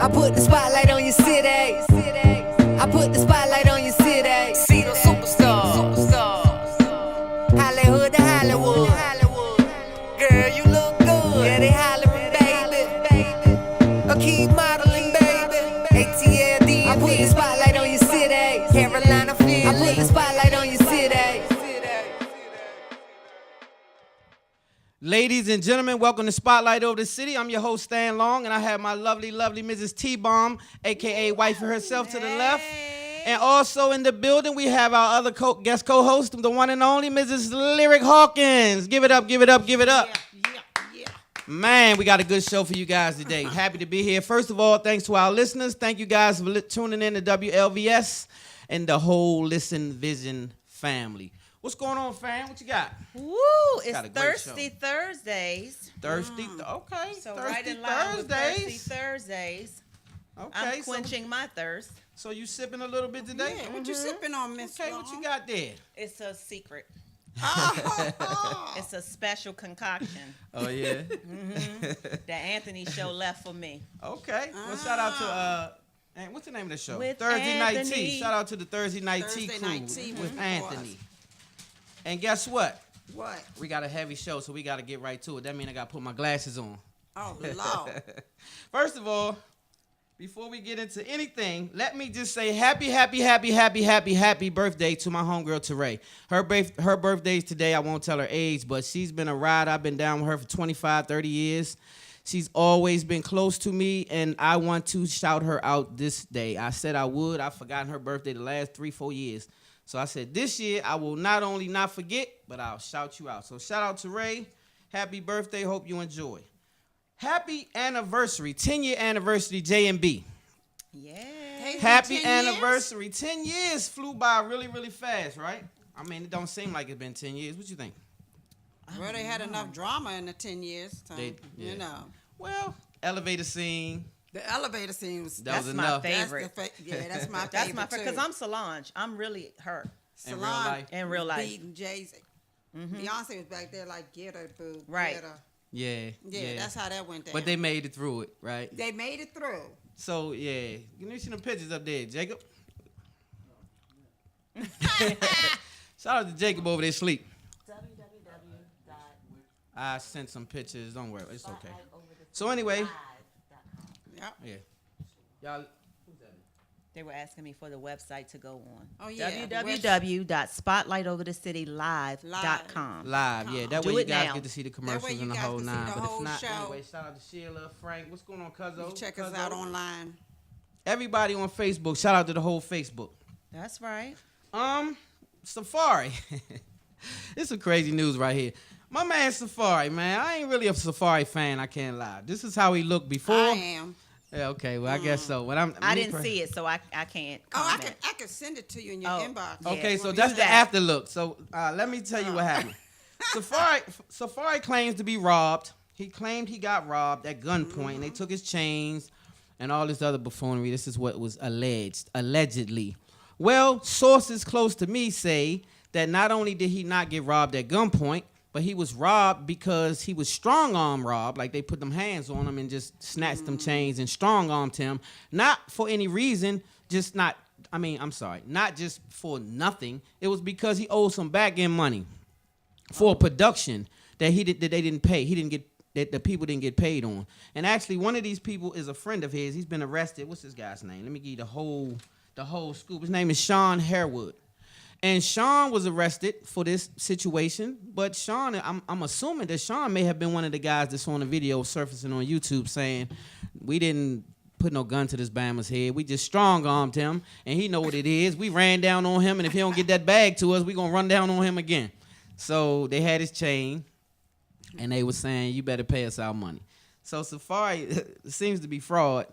I put the spotlight on your city. I put the spotlight on your city. See the superstars. Hollywood to Hollywood. Girl, you look good. Yeah, they hollering, baby. I keep modeling, baby. ATLD. I put the spotlight on your city. Carolina, Philly. I put the spotlight on your city. Ladies and gentlemen, welcome to Spotlight Over the City. I'm your host, Stan Long, and I have my lovely, lovely Mrs. T-Bomb, a.k.a. wifey herself to the left. And also in the building, we have our other guest co-host, the one and only Mrs. Lyric Hawkins. Give it up, give it up, give it up. Yeah. Man, we got a good show for you guys today. Happy to be here. First of all, thanks to our listeners. Thank you guys for tuning in to WLVS and the whole Listen Vision family. What's going on, fam? What you got? Woo! It's Got a great Thirsty show. Thursdays. Thirsty, okay. So Thirsty right in line with Thirsty Thursdays. Thursdays. Okay, I'm quenching my thirst. So you sipping a little bit today? Yeah, what you sipping on, Miss? Okay, what you got there? It's a secret. Oh. It's a special concoction Oh yeah. that Anthony Show left for me. Okay. Well, shout out to and what's the name of the show? With Thursday Night Anthony. Tea. Shout out to the Thursday Night Tea Thursday crew Night Tea with was Anthony. And guess what? What? We got a heavy show, so we got to get right to it. That means I got to put my glasses on. Oh, Lord. First of all, before we get into anything, let me just say happy birthday to my homegirl, Teray. Her birthday's today. I won't tell her age, but she's been a ride. I've been down with her for 25, 30 years. She's always been close to me, and I want to shout her out this day. I said I would. I've forgotten her birthday the last 3-4 years. So I said this year I will not only not forget, but I'll shout you out. So shout out to Ray. Happy birthday. Hope you enjoy. Happy anniversary. 10-year anniversary, J&B. Yeah. Happy 10 years? anniversary. 10 years flew by really, really fast, right? I mean, it don't seem like it's been 10 years. What you think? Well, they had enough drama in the 10 years. So, Yeah. You know. Well, elevator scene. The elevator scene was... That was That's my enough. favorite. That's my favorite, That's my favorite. too. Because I'm Solange. I'm really her. In real Salon life? In real life. beating Jay-Z. Beyonce was back there like, get her, boo. Right. Get her. Yeah. Yeah, that's how that went down. But they made it through it, right? They made it through. So, yeah. Can you see the pictures up there, Jacob? Shout out to Jacob over there asleep. I sent some pictures. Don't worry. It's okay. So, anyway. Yep. Yeah. Y'all. Who's that? They were asking me for the website to go on. Oh, yeah. www.spotlightoverthecitylive.com. Live, yeah. That Do way you it guys now. get to see the That commercials way you and the guys whole can see nine. the But whole if not, show. anyway, shout out to Sheila, Frank. What's going on, Cuzzo? You check us Cuzzo? out online. Everybody on Facebook. Shout out to the whole Facebook. That's right. Safaree. It's some crazy news right here. My man Safaree, man. I ain't really a Safaree fan. I can't lie. This is how he looked before. I am. Yeah, okay. Well, I guess so. But I didn't see it, so I can't Oh, comment. I can send it to you in your Oh. inbox. Yeah. Okay, so Want me that's to the do that? after look. So let me tell you what happened. Safaree claims to be robbed. He claimed he got robbed at gunpoint. And they took his chains and all this other buffoonery. This is what was allegedly. Well, sources close to me say that not only did he not get robbed at gunpoint, but he was robbed because he was strong-arm robbed. Like they put them hands on him and just snatched them chains and strong-armed him. Not for any reason, not just for nothing. It was because he owed some back-end money for a production that they didn't pay. That the people didn't get paid on. And actually, one of these people is a friend of his. He's been arrested. What's this guy's name? Let me give you the whole scoop. His name is Sean Harewood. And Sean was arrested for this situation, but Sean, I'm assuming that Sean may have been one of the guys that's on the video surfacing on YouTube saying, we didn't put no gun to this Bama's head. We just strong-armed him, and he know what it is. We ran down on him, and if he don't get that bag to us, we going to run down on him again. So they had his chain, and they were saying, you better pay us our money. So Safaree seems to be fraud,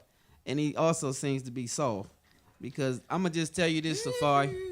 and he also seems to be soft, because I'm going to just tell you this, Safaree.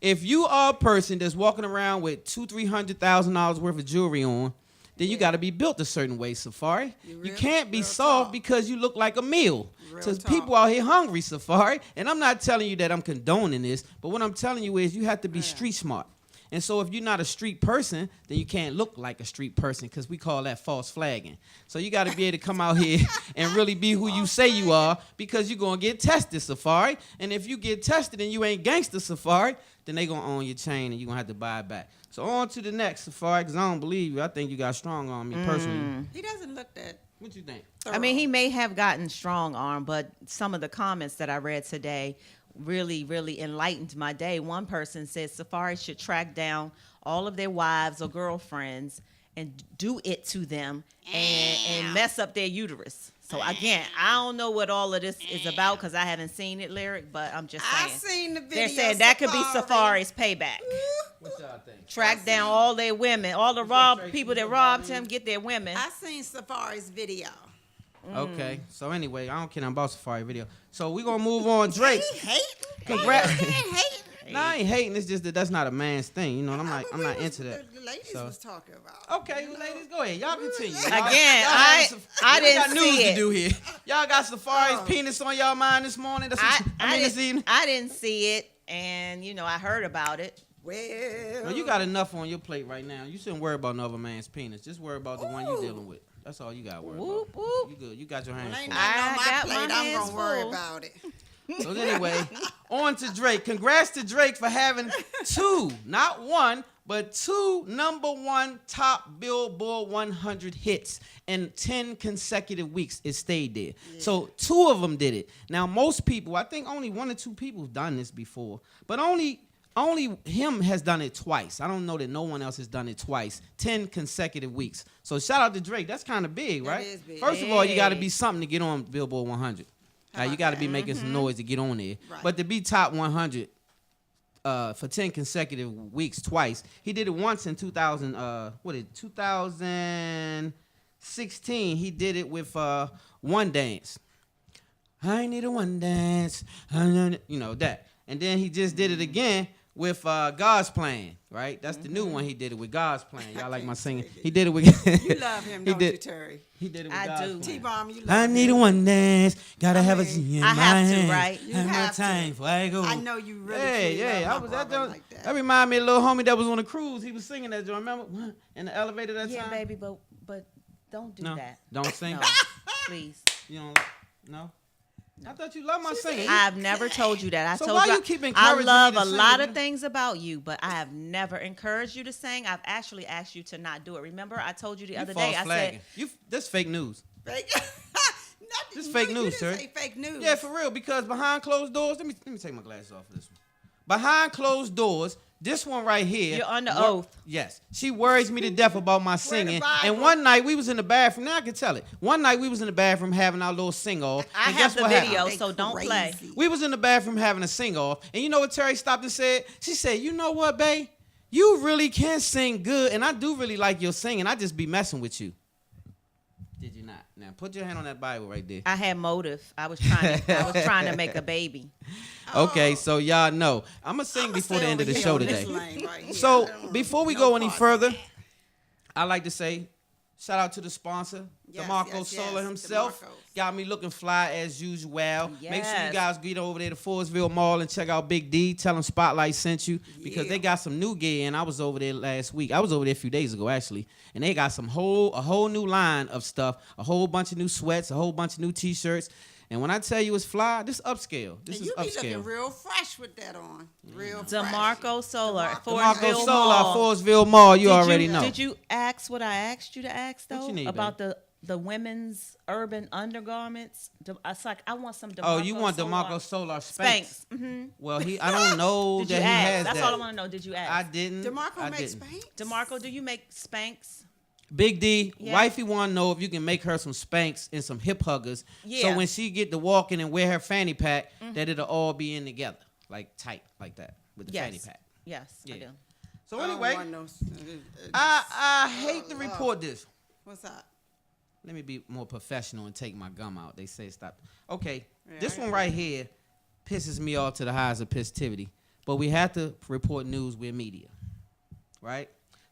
If you are a person that's walking around with $200,000-$300,000 worth of jewelry on, then you got to be built a certain way, Safaree. You can't be soft talk. because you look like a meal. Real Because talk. people out here hungry, Safaree. And I'm not telling you that I'm condoning this, but what I'm telling you is you have to be street smart. And so if you're not a street person, then you can't look like a street person because we call that false flagging. So you got to be able to come out here and really be who you say you are because you're going to get tested, Safaree. And if you get tested and you ain't gangster, Safaree, then they going to own your chain and you're going to have to buy it back. So on to the next, Safaree, because I don't believe you. I think you got strong on me personally. He doesn't look that. What you think? I mean, he may have gotten strong arm, but some of the comments that I read today really, really enlightened my day. One person said Safaree should track down all of their wives or girlfriends and do it to them and mess up their uterus. So again, I don't know what all of this is about because I haven't seen it, Lyric, but I'm just saying. I seen the video. They're saying that could be Safaree's payback. What y'all think? Track down all their women, all the people that robbed him, get their women. I seen Safaree's video. Okay. So anyway, I don't care nothing about Safaree video. So we gonna move on. Drake. He hating. Congrats. Hating. No, I ain't hating. It's just that that's not a man's thing. You know, and I'm not into that. The ladies So- was talking about. Okay, well, ladies, go ahead. Y'all continue. Again, we I didn't got news see to it. do here. Y'all got Safaree's penis on y'all mind this morning. That's what this evening. I didn't see it, and I heard about it. Well, you got enough on your plate right now. You shouldn't worry about another man's penis. Just worry about the one you're dealing with. That's all you got to worry Whoop, about. whoop. You good. You got your hands Well, ain't full. nothing on I my got plate. my I'm hands gonna worry full. about it. So anyway, on to Drake. Congrats to Drake for having two, not one, but two #1 top Billboard 100 hits in 10 consecutive weeks. It stayed there. Yeah. So two of them did it. Now, most people, I think only 1 or 2 people have done this before, but only him has done it twice. I don't know that no one else has done it twice, 10 consecutive weeks. So shout out to Drake. That's kind of big, right? is big. First of all, you got to be something to get on Billboard 100. You got to be making Mm-hmm. some noise to get on there. Right. But to be top 100 for 10 consecutive weeks twice, he did it once in 2016. He did it with One Dance. I need a one dance. You know that. And then he just did it again with God's Plan, right? That's the new one. He did it with God's Plan. Y'all like my singing? He did it with. You love him, don't you, Terry? He did it with I God's do. Plan. T-Bomb, you love I him. need a one dance. Gotta have a mean, in I my have to, hand. right? You Have no have to. time before I go. I know you really Yeah. love I was my that brother joint. like that. That remind me of a little homie that was on a cruise. He was singing that joint. Remember in the elevator that Yeah, time? baby, but don't do No, that. don't sing. No, please. You don't. No. I thought you loved my singing. I've never told you that. I So told why you you keep I encouraging love me to a sing, lot man? of things about you, but I have never encouraged you to sing. I've actually asked you to not do it. Remember, I told you the other day. I said, That's fake news. Fake. This fake you news, didn't sir. say fake news. Yeah, for real. Because behind closed doors, let me take my glasses off for this one. Behind closed doors, this one right here. You're under oath. Yes, she worries me to death about my singing. And one night we was in the bathroom. Now I can tell it. One night we was in the bathroom having our little sing off. I and have guess the what video, happened? so don't play. Crazy. We was in the bathroom having a sing off, and you know what Terry stopped and said? She said, "You know what, babe? You really can sing good, and I do really like your singing. I just be messing with you." Did you not? Now put your hand on that Bible right there. I had motive. I was trying to make a baby. Okay, so y'all know I'm gonna sing I'ma before the stay end of the over here show on this today. lane right here. I So don't before we no go any part of further, that. I like to say shout out to the sponsor, Yes, DeMarco yes, Solar yes, himself. DeMarco's. Got me looking fly as usual. Make sure you Yes. guys get over there to Forestville Mall and check out Big D. Tell him Spotlight sent you because Yeah. they got some new gear. And I was over there last week. I was over there a few days ago actually, and they got a whole new line of stuff, a whole bunch of new sweats, a whole bunch of new T-shirts. And when I tell you it's fly, this upscale. This And is you be upscale. looking real fresh with that on. Real fresh. DeMarco Solar, DeMarco Forestville Solar, Mall. Forestville Mall. You already know. Did you ask what I asked you to ask though? What you need, about the women's urban undergarments? It's like I want some DeMarco. Oh, you want Solar. DeMarco Solar Spanx? Spanx. Mm-hmm. Well, I don't know Did that you he ask? has That's that. all I want to know. Did you ask? I didn't. DeMarco I makes didn't. Spanx? DeMarco, do you make Spanx? Big D, Yeah. wifey want to know if you can make her some Spanx and some hip huggers. Yeah. So when she get to walking and wear her fanny pack, that it'll all be in together, like tight, like that, with the Yes. fanny pack. Yes, I Yeah. do. So I don't anyway, want no- I hate to report this. What's up? Let me be more professional and take my gum out. They say stop. Okay, Yeah, this I one agree. right here pisses me off to the highs of positivity. But we have to report news with media, right?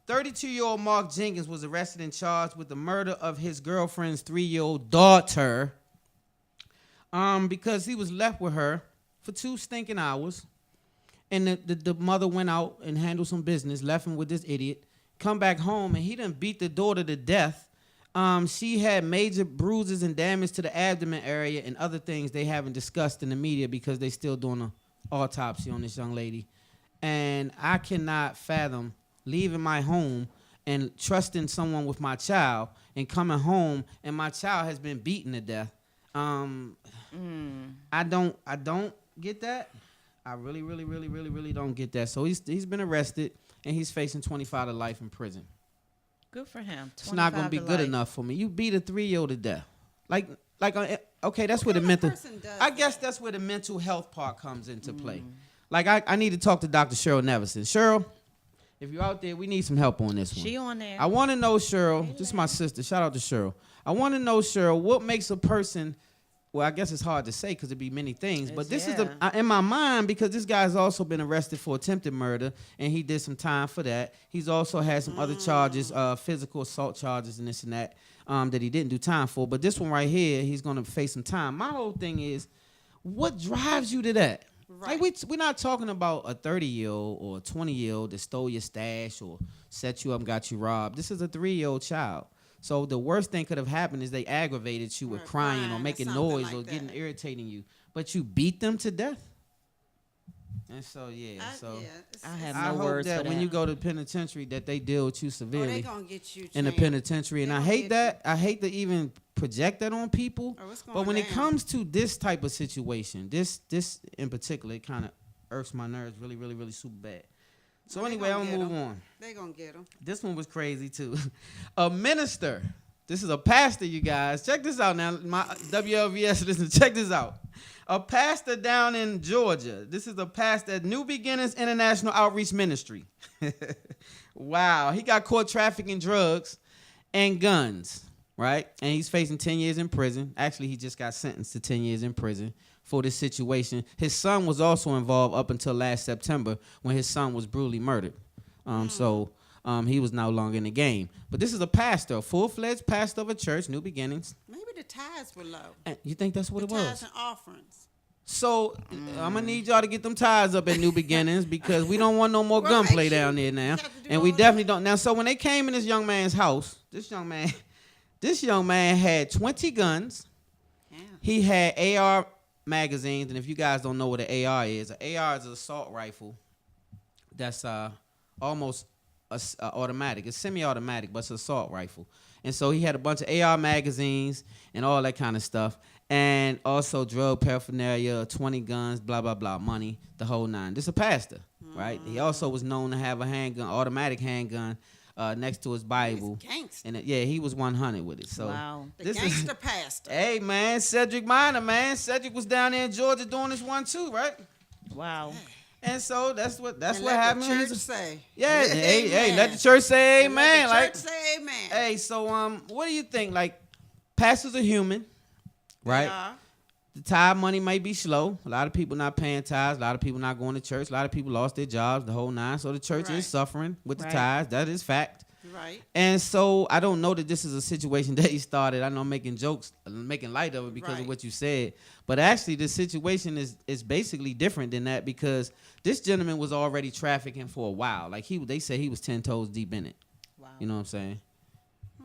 32-year-old Mark Jenkins was arrested and charged with the murder of his girlfriend's 3-year-old daughter because he was left with her for 2 stinking hours. And the mother went out and handled some business, left him with this idiot. Come back home, and he done beat the daughter to death. She had major bruises and damage to the abdomen area and other things they haven't discussed in the media because they still doing an autopsy on this young lady. And I cannot fathom leaving my home and trusting someone with my child and coming home and my child has been beaten to death. I don't get that. I really don't get that. So he's been arrested and he's facing 25 to life in prison. Good for him. It's not gonna be good enough for me. You beat a 3-year-old to death. Okay, that's where the mental. I guess that's where the mental health part comes into play. Like I need to talk to Dr. Cheryl Nevison. Cheryl, if you're out there, we need some help on this one. She on there. I want to know, Cheryl. This is my sister. Shout out to Cheryl. I want to know, Cheryl, what makes a person. Well, I guess it's hard to say because it'd be many things. But this is in my mind because this guy's also been arrested for attempted murder and he did some time for that. He's also had some other charges, physical assault charges and this and that that he didn't do time for. But this one right here, he's going to face some time. My whole thing is, what drives you to that? Right. Like we're not talking about a 30-year-old or a 20-year-old that stole your stash or set you up and got you robbed. This is a 3-year-old child. So the worst thing could have happened is they aggravated you with crying or making noise or getting irritating you. But you beat them to death. And so, I have I no hope words that for that. when you go to the penitentiary that they deal with you severely they gonna get you in the penitentiary. And I hate that. I hate to even project that on people. But when it comes to this type of situation, this in particular, it kind of irks my nerves really super bad. So anyway, I'm going to move on. They going to get him. This one was crazy, too. A minister. This is a pastor, you guys. Check this out now. My WLVS, listen, check this out. A pastor down in Georgia. This is a pastor at New Beginnings International Outreach Ministry. Wow. He got caught trafficking drugs and guns, right? And he's facing 10 years in prison. Actually, he just got sentenced to 10 years in prison for this situation. His son was also involved up until last September when his son was brutally murdered. So he was no longer in the game. But this is a pastor, a full-fledged pastor of a church, New Beginnings. Maybe the tithes were low. And you think that's what it was? Tithes and offerings. So I'm going to need y'all to get them tithes up at New Beginnings because we don't want no more gunplay down there now. And we definitely don't. Now, so when they came in this young man's house, this young man had 20 guns. Yeah. He had AR magazines, and if you guys don't know what an AR is an assault rifle that's almost automatic. It's semi-automatic, but it's an assault rifle. And so he had a bunch of AR magazines and all that kind of stuff, and also drug paraphernalia, 20 guns, blah blah blah, money, the whole nine. This is a pastor, right? He also was known to have a handgun, automatic handgun, next to his Bible. And he was 100 with it. So wow. The gangster pastor. Hey man, Cedric Minor, man. Cedric was down there in Georgia doing this one too, right? Wow. And so that's what happened. Let the church say. Yeah, hey, let the church say amen. Let the church say amen. Hey, so what do you think? Like, pastors are human, right? Yeah. The tithe money might be slow. A lot of people not paying tithes. A lot of people not going to church. A lot of people lost their jobs, the whole nine. So the church is suffering with the tithes. That is fact. Right. And so I don't know that this is a situation that he started. I know I'm making jokes, making light of it because of what you said. But actually, the situation is basically different than that because this gentleman was already trafficking for a while. Like they say he was 10 toes deep in it. Wow. You know what I'm saying?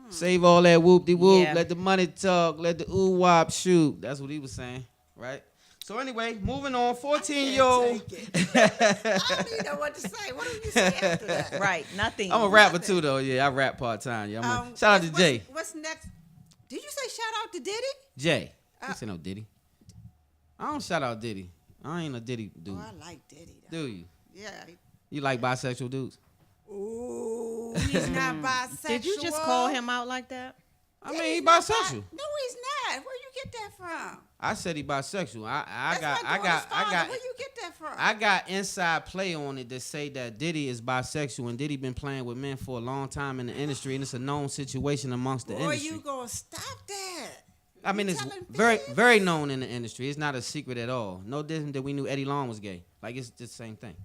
Save all that whoop-de-whoop. Let the money talk. Let the ooh-wop shoot. That's what he was saying, right? So anyway, moving on, 14-year-old. I don't even know what to say. What do you say after that? Right, nothing. I'm a rapper too, though. Yeah, I rap part-time. Yeah, shout out to Jay. What's next? Did you say shout out to Diddy? Jay. I didn't say no Diddy. I don't shout out Diddy. I ain't a Diddy dude. Oh, I like Diddy, though. Do you? Yeah. You like bisexual dudes? Ooh, he's not bisexual. Did you just call him out like that? I mean, he bisexual. No, he's not. Where you get that from? I said he bisexual. I got. Where you get that from? I got inside play on it that say that Diddy is bisexual and Diddy been playing with men for a long time in the industry and it's a known situation amongst the industry. Boy, you gonna stop that? I mean, it's very known in the industry. It's not a secret at all. No different that we knew Eddie Long was gay. Like it's the same thing.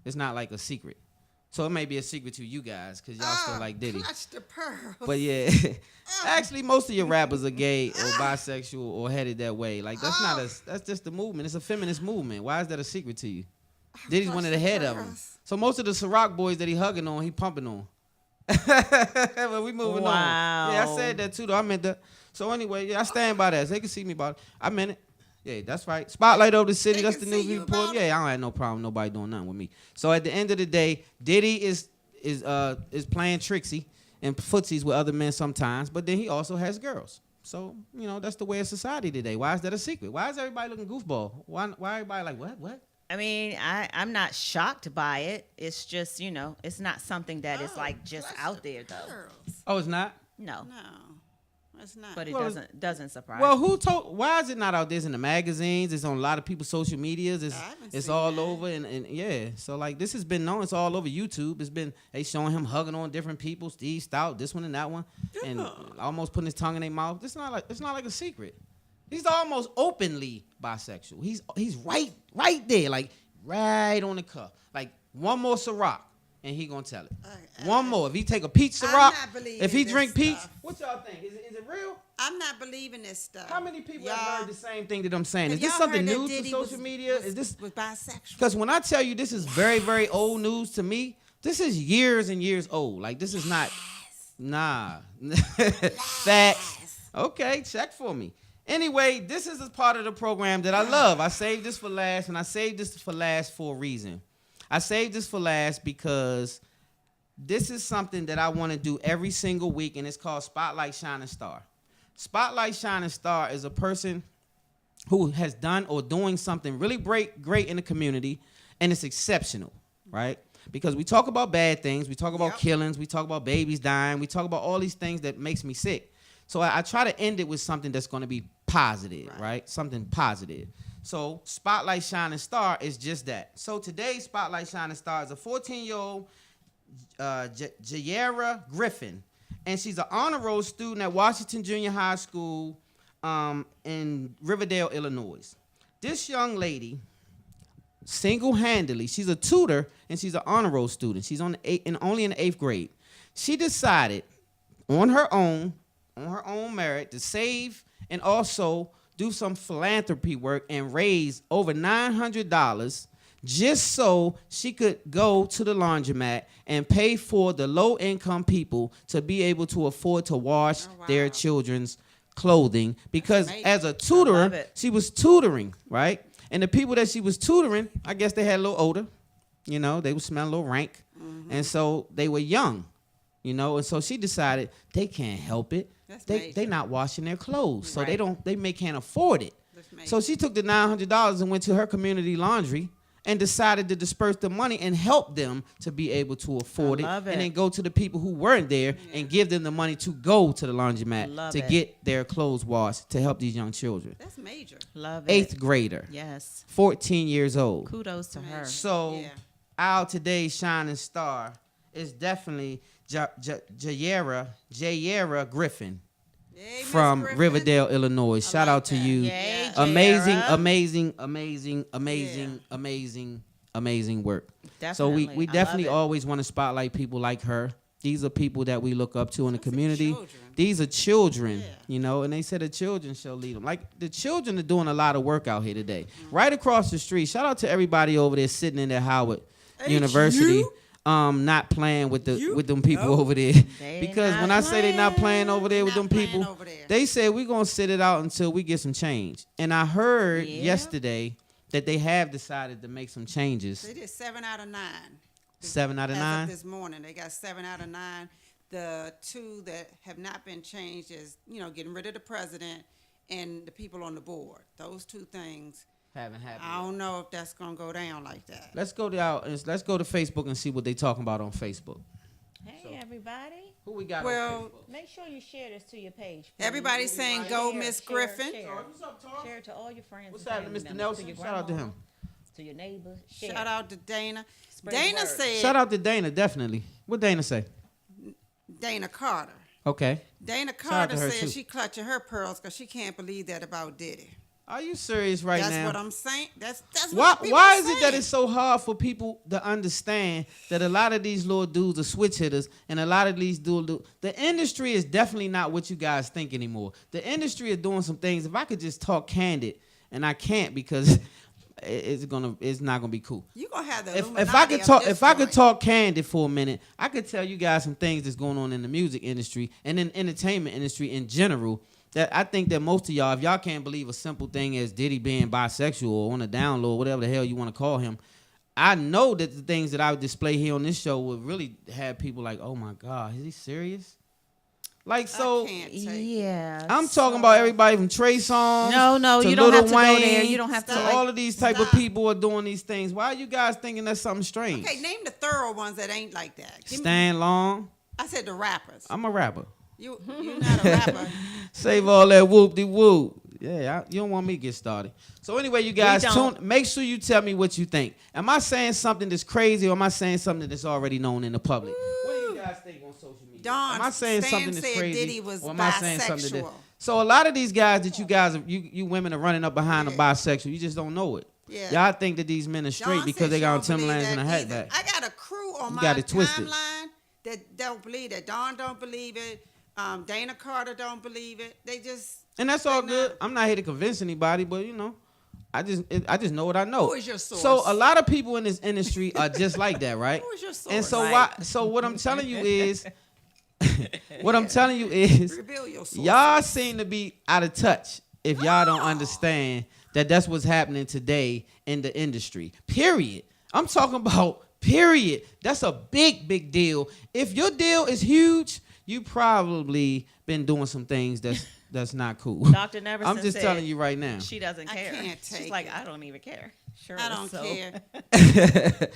It's not like a secret. So it may be a secret to you guys because y'all still like Diddy. Clutch the pearls. But yeah, actually most of your rappers are gay or bisexual or headed that way. Like that's just the movement. It's a feminist movement. Why is that a secret to you? Diddy's one of the head of them. Girls. So most of the Ciroc boys that he hugging on, he pumping on. But we moving on. Yeah, I said that too, though. I meant that. So anyway, yeah, I stand by that. So they can see me about it. I meant it. Yeah, that's right. Spotlight over the city. They That's can the news see you report. about it. Yeah, I don't have no problem. Nobody doing nothing with me. So at the end of the day, Diddy is playing tricksy and footsies with other men sometimes, but then he also has girls. So, you know, that's the way of society today. Why is that a secret? Why is everybody looking goofball? Why everybody like, what? I mean, I'm not shocked by it. It's just, you know, it's not something that is like just out there though. Girls. Oh, it's not? No, No, it's not. but it Well, doesn't surprise. Well, me. who told? Why is it not out there? It's in the magazines. It's on a lot of people's social medias. I haven't It's seen all that. over, and yeah. So like this has been known. It's all over YouTube. It's been they showing him hugging on different people. Steve Stout, this one and that one, and almost putting his tongue in their mouth. It's not like a secret. He's almost openly bisexual. He's right there, like right on the cuff. Like one more Ciroc, and he gonna tell it. One more. If he take a peach I'm Ciroc, not believing if he this drink peach, stuff. what y'all think? Is it real? I'm not believing this stuff. How many people Y'all- have heard the same thing that I'm saying? Is have this y'all something heard that new to Diddy social was- media? was- Is this was bisexual? because when I tell you this is very, very old news to me, this is years and years old. Like this is not nah. Facts. Okay, check for me. Anyway, this is a part of the program that I love. I saved this for last, and I saved this for last for a reason. I saved this for last because this is something that I want to do every single week, and it's called Spotlight Shining Star. Spotlight Shining Star is a person who has done or doing something really great in the community, and it's exceptional, right? Because we talk about bad things, we talk about killings, we talk about babies dying, we talk about all these things that makes me sick. So I try to end it with something that's going to be positive, right? Something positive. So Spotlight Shining Star is just that. So today's Spotlight Shining Star is a 14-year-old Jayera Griffin, and she's an honor roll student at Washington Junior High School in Riverdale, Illinois. This young lady, single-handedly, she's a tutor and she's an honor roll student. She's only in the 8th grade. She decided on her own merit to save and also do some philanthropy work and raise over $900 just so she could go to the laundromat and pay for the low-income people to be able to afford to wash their children's clothing. Because as a I love tutor, it. she was tutoring, right? And the people that she was tutoring, I guess they had a little older. You know, they would smell a little rank. And so they were young, you know. And so she decided they can't help it. That's They major. not washing their clothes. So Right. they can't afford it. That's major. So she took the $900 and went to her community laundry and decided to disperse the money and help them to be able to afford it. love And it. then go to the people who weren't there and give them the money to go to the laundromat Love to it. get their clothes washed to help these young children. That's major. Love it. 8th grader, Yes. 14 years old. Kudos to her. So Yeah. our today's shining star is definitely Jayera Griffin Hey, Miss from Griffin. Riverdale, Illinois. Shout like out to that. you. Yay, Amazing, Jayera. amazing work. So we Definitely. I definitely love it. always want to spotlight people like her. These are people that we look up to in the Those are community. children. These are children, Yeah. you know, and they said the children shall lead them. Like the children are doing a lot of work out here today. Right across the street. Shout out to everybody over there sitting in their Howard University. you? Not playing with the You? with them people No. over there. They Because not when I say they not playing over there with Not them playing people, over there. they said we're gonna sit it out until we get some change. And I heard Yeah. yesterday that they have decided to make some changes. They did 7 out of 9. 7 out of As 9. this morning, they got 7 out of 9. The 2 that have not been changed is, getting rid of the president and the people on the board. Those 2 things. Haven't happened. I don't know if that's gonna go down like that. Let's go to Facebook and see what they talking about on Facebook. Hey, everybody. Who we got Well, on Facebook? Make sure you share this to your page. Everybody's saying go, Share, Miss share, Griffin. Share. What's up, Tom? Share it to all your friends. What's and happening, family Mr. members, Nelson? To your Shout out to grandma, him. To your neighbors. Share. Shout out to Dana. Spread the Dana word. said. Shout out to Dana, definitely. What Dana say? Dana Carter. Okay. Dana out to Carter her, said too. she clutching her pearls because she can't believe that about Diddy. Are you serious right That's now? what I'm saying. That's Why what the people why are is it that saying. it's so hard for people to understand that a lot of these little dudes are switch hitters and a lot of these dudes, the industry is definitely not what you guys think anymore. The industry is doing some things. If I could just talk candid, and I can't because it's not gonna be cool. You gonna have the If I Illuminati could of talk, this if I could joint. talk candid for a minute, I could tell you guys some things that's going on in the music industry and in entertainment industry in general. That I think that most of y'all, if y'all can't believe a simple thing as Diddy being bisexual or on the down low, whatever the hell you want to call him, I know that the things that I would display here on this show would really have people like, oh my God, is he serious? Like, so I can't take it. Yeah. I'm talking about everybody from Trey Songz. No, to you don't Lil have to go Wayne, there. You don't have to. So all of these type of people are doing these things. Why are you guys thinking that's something strange? Okay, name the thorough ones that ain't like that. Give me- Stan Long. I said the rappers. I'm a rapper. You're not a rapper. Save all that whoop-de-whoop. Yeah, you don't want me to get started. So anyway, you guys, make sure you tell me what you think. Am I saying something that's crazy or am I saying something that's already known in the public? What do you guys think on social media? Dawn, am I saying Stan something that's said crazy Diddy was or am I saying something that... bisexual. So a lot of these guys that you guys, you women are running up behind are bisexual. You just don't know it. Yeah. Y'all think that these men are straight Dawn because said they she got on don't believe Timberlands and a that hat either. back. I got a crew on You my got it twisted. timeline that don't believe that. Dawn don't believe it. Dana Carter don't believe it. They just... And that's all they good. not- I'm not here to convince anybody, but I just know what I know. Who is your source? So a lot of people in this industry are just like that, right? Who is your source? And so Right. so what I'm telling you is what I'm telling you is Reveal your source. y'all seem to be out of touch if y'all don't understand that that's what's happening today in the industry. Period. I'm talking about period. That's a big deal. If your deal is huge, you probably been doing some things that's not cool. Dr. Neverson I'm just said telling you right now. She doesn't I care. can't She's take like, it. I don't even care. Sure. I don't so. care.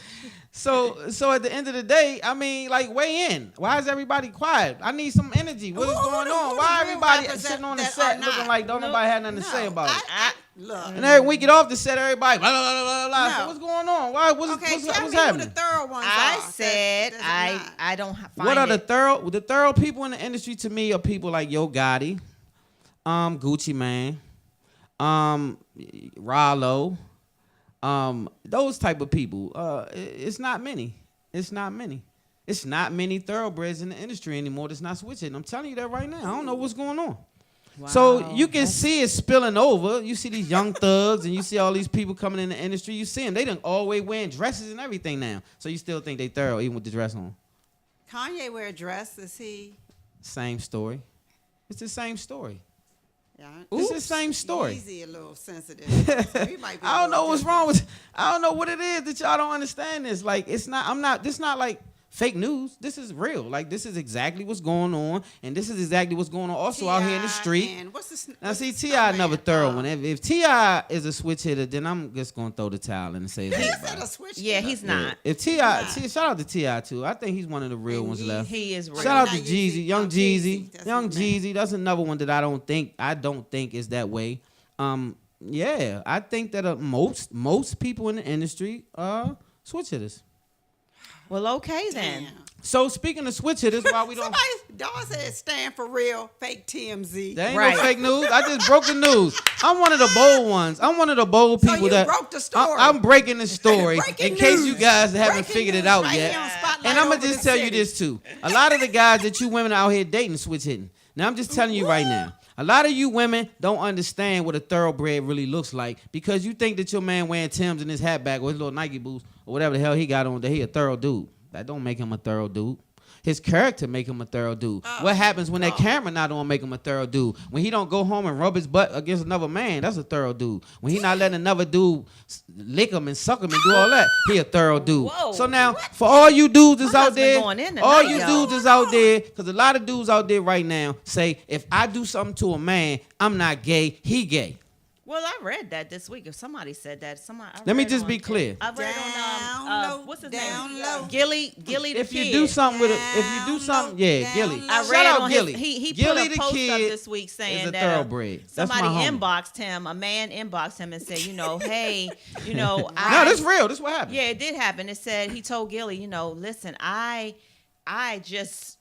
So at the end of the day, I mean, like, weigh in. Why is everybody quiet? I need some energy. What is Who going the- on? who the Why real everybody rappers sitting on the that set are looking not? like don't nobody have nothing to say about it? Look. And every week get off the set, everybody blah, blah, blah, blah, blah. So No. what's going on? Why? What's Okay, tell what's me happening? who the thorough ones are. I said that's not. I don't find What are the it. thorough people in the industry to me are people like Yo Gotti, Gucci Man, Rollo, those type of people. It's not many. It's not many. It's not many thoroughbreds in the industry anymore that's not switching. I'm telling you that right now. I don't know what's going on. So you can see it spilling over. You see these young thugs and you see all these people coming in the industry. You see them. They done always wearing dresses and everything now. So you still think they thorough even with the dress on. Kanye wear a dress. Is he? Same story. It's the same story. Yeah. It's the same story. Easy, a little sensitive. So he might be a I don't little know what's different. wrong with. I don't know what it is that y'all don't understand this. Like it's not. I'm not. This not like fake news. This is real. Like this is exactly what's going on, and this is exactly what's going on also out here in the T.I. street. And what's the Now what's see, the T.I. snowman? never thorough one. If T.I. is a switch hitter, then I'm just gonna throw the towel in and say He said everybody. a switch. Yeah, he's not. If T.I. shout out to T.I. too. I think he's one of the real And ones Yeezy. left. He is real. Shout out to Not Jeezy, Yeezy, Young Jeezy, That's Young his name. Jeezy. That's another one that I don't think is that way. Yeah, I think that most people in the industry are switch hitters. Well, okay then. Damn. So speaking of switch hitters, why we don't? Somebody, Dawn said stand for real, fake TMZ. There ain't Right. no fake news. I just broke the news. I'm one of the bold ones. I'm one of the bold So people you that broke the story. I'm breaking the story Breaking in case news. you guys haven't Breaking figured it news out right yet. here on Spotlight And I'm gonna over just the tell you city. this too. A lot of the guys that you women out here dating switch hitting. Now I'm just telling you right now. A lot of you women don't understand what a thoroughbred really looks like because you think that your man wearing Tim's in his hat bag or his little Nike boots or whatever the hell he got on that he a thorough dude. That don't make him a thorough dude. His character make him a thorough dude. What happens when that camera not on make him a thorough dude? When he don't go home and rub his butt against another man, that's a thorough dude. When he not letting another dude lick him and suck him and do all that, he a thorough dude. Whoa. So now, for all you dudes that's My out husband there, going in all tonight, you y'all. dudes that's out there, because a lot of dudes out there right now say, if I do something to a man, I'm not gay, he gay. Well, I read that this week. If somebody said that, Let me just be clear. I read Down on low, what's his down name? low. Gilly the If kid. you do something with it, if you do something, yeah, down Gilly. low. I Shout read out on Gilly. his he Gilly put a the post up kid this week saying is a that thoroughbred. That's my somebody homie. inboxed him. A man inboxed him and said, hey, No, this real. This what happened. Yeah, it did happen. It said he told Gilly, listen, I just,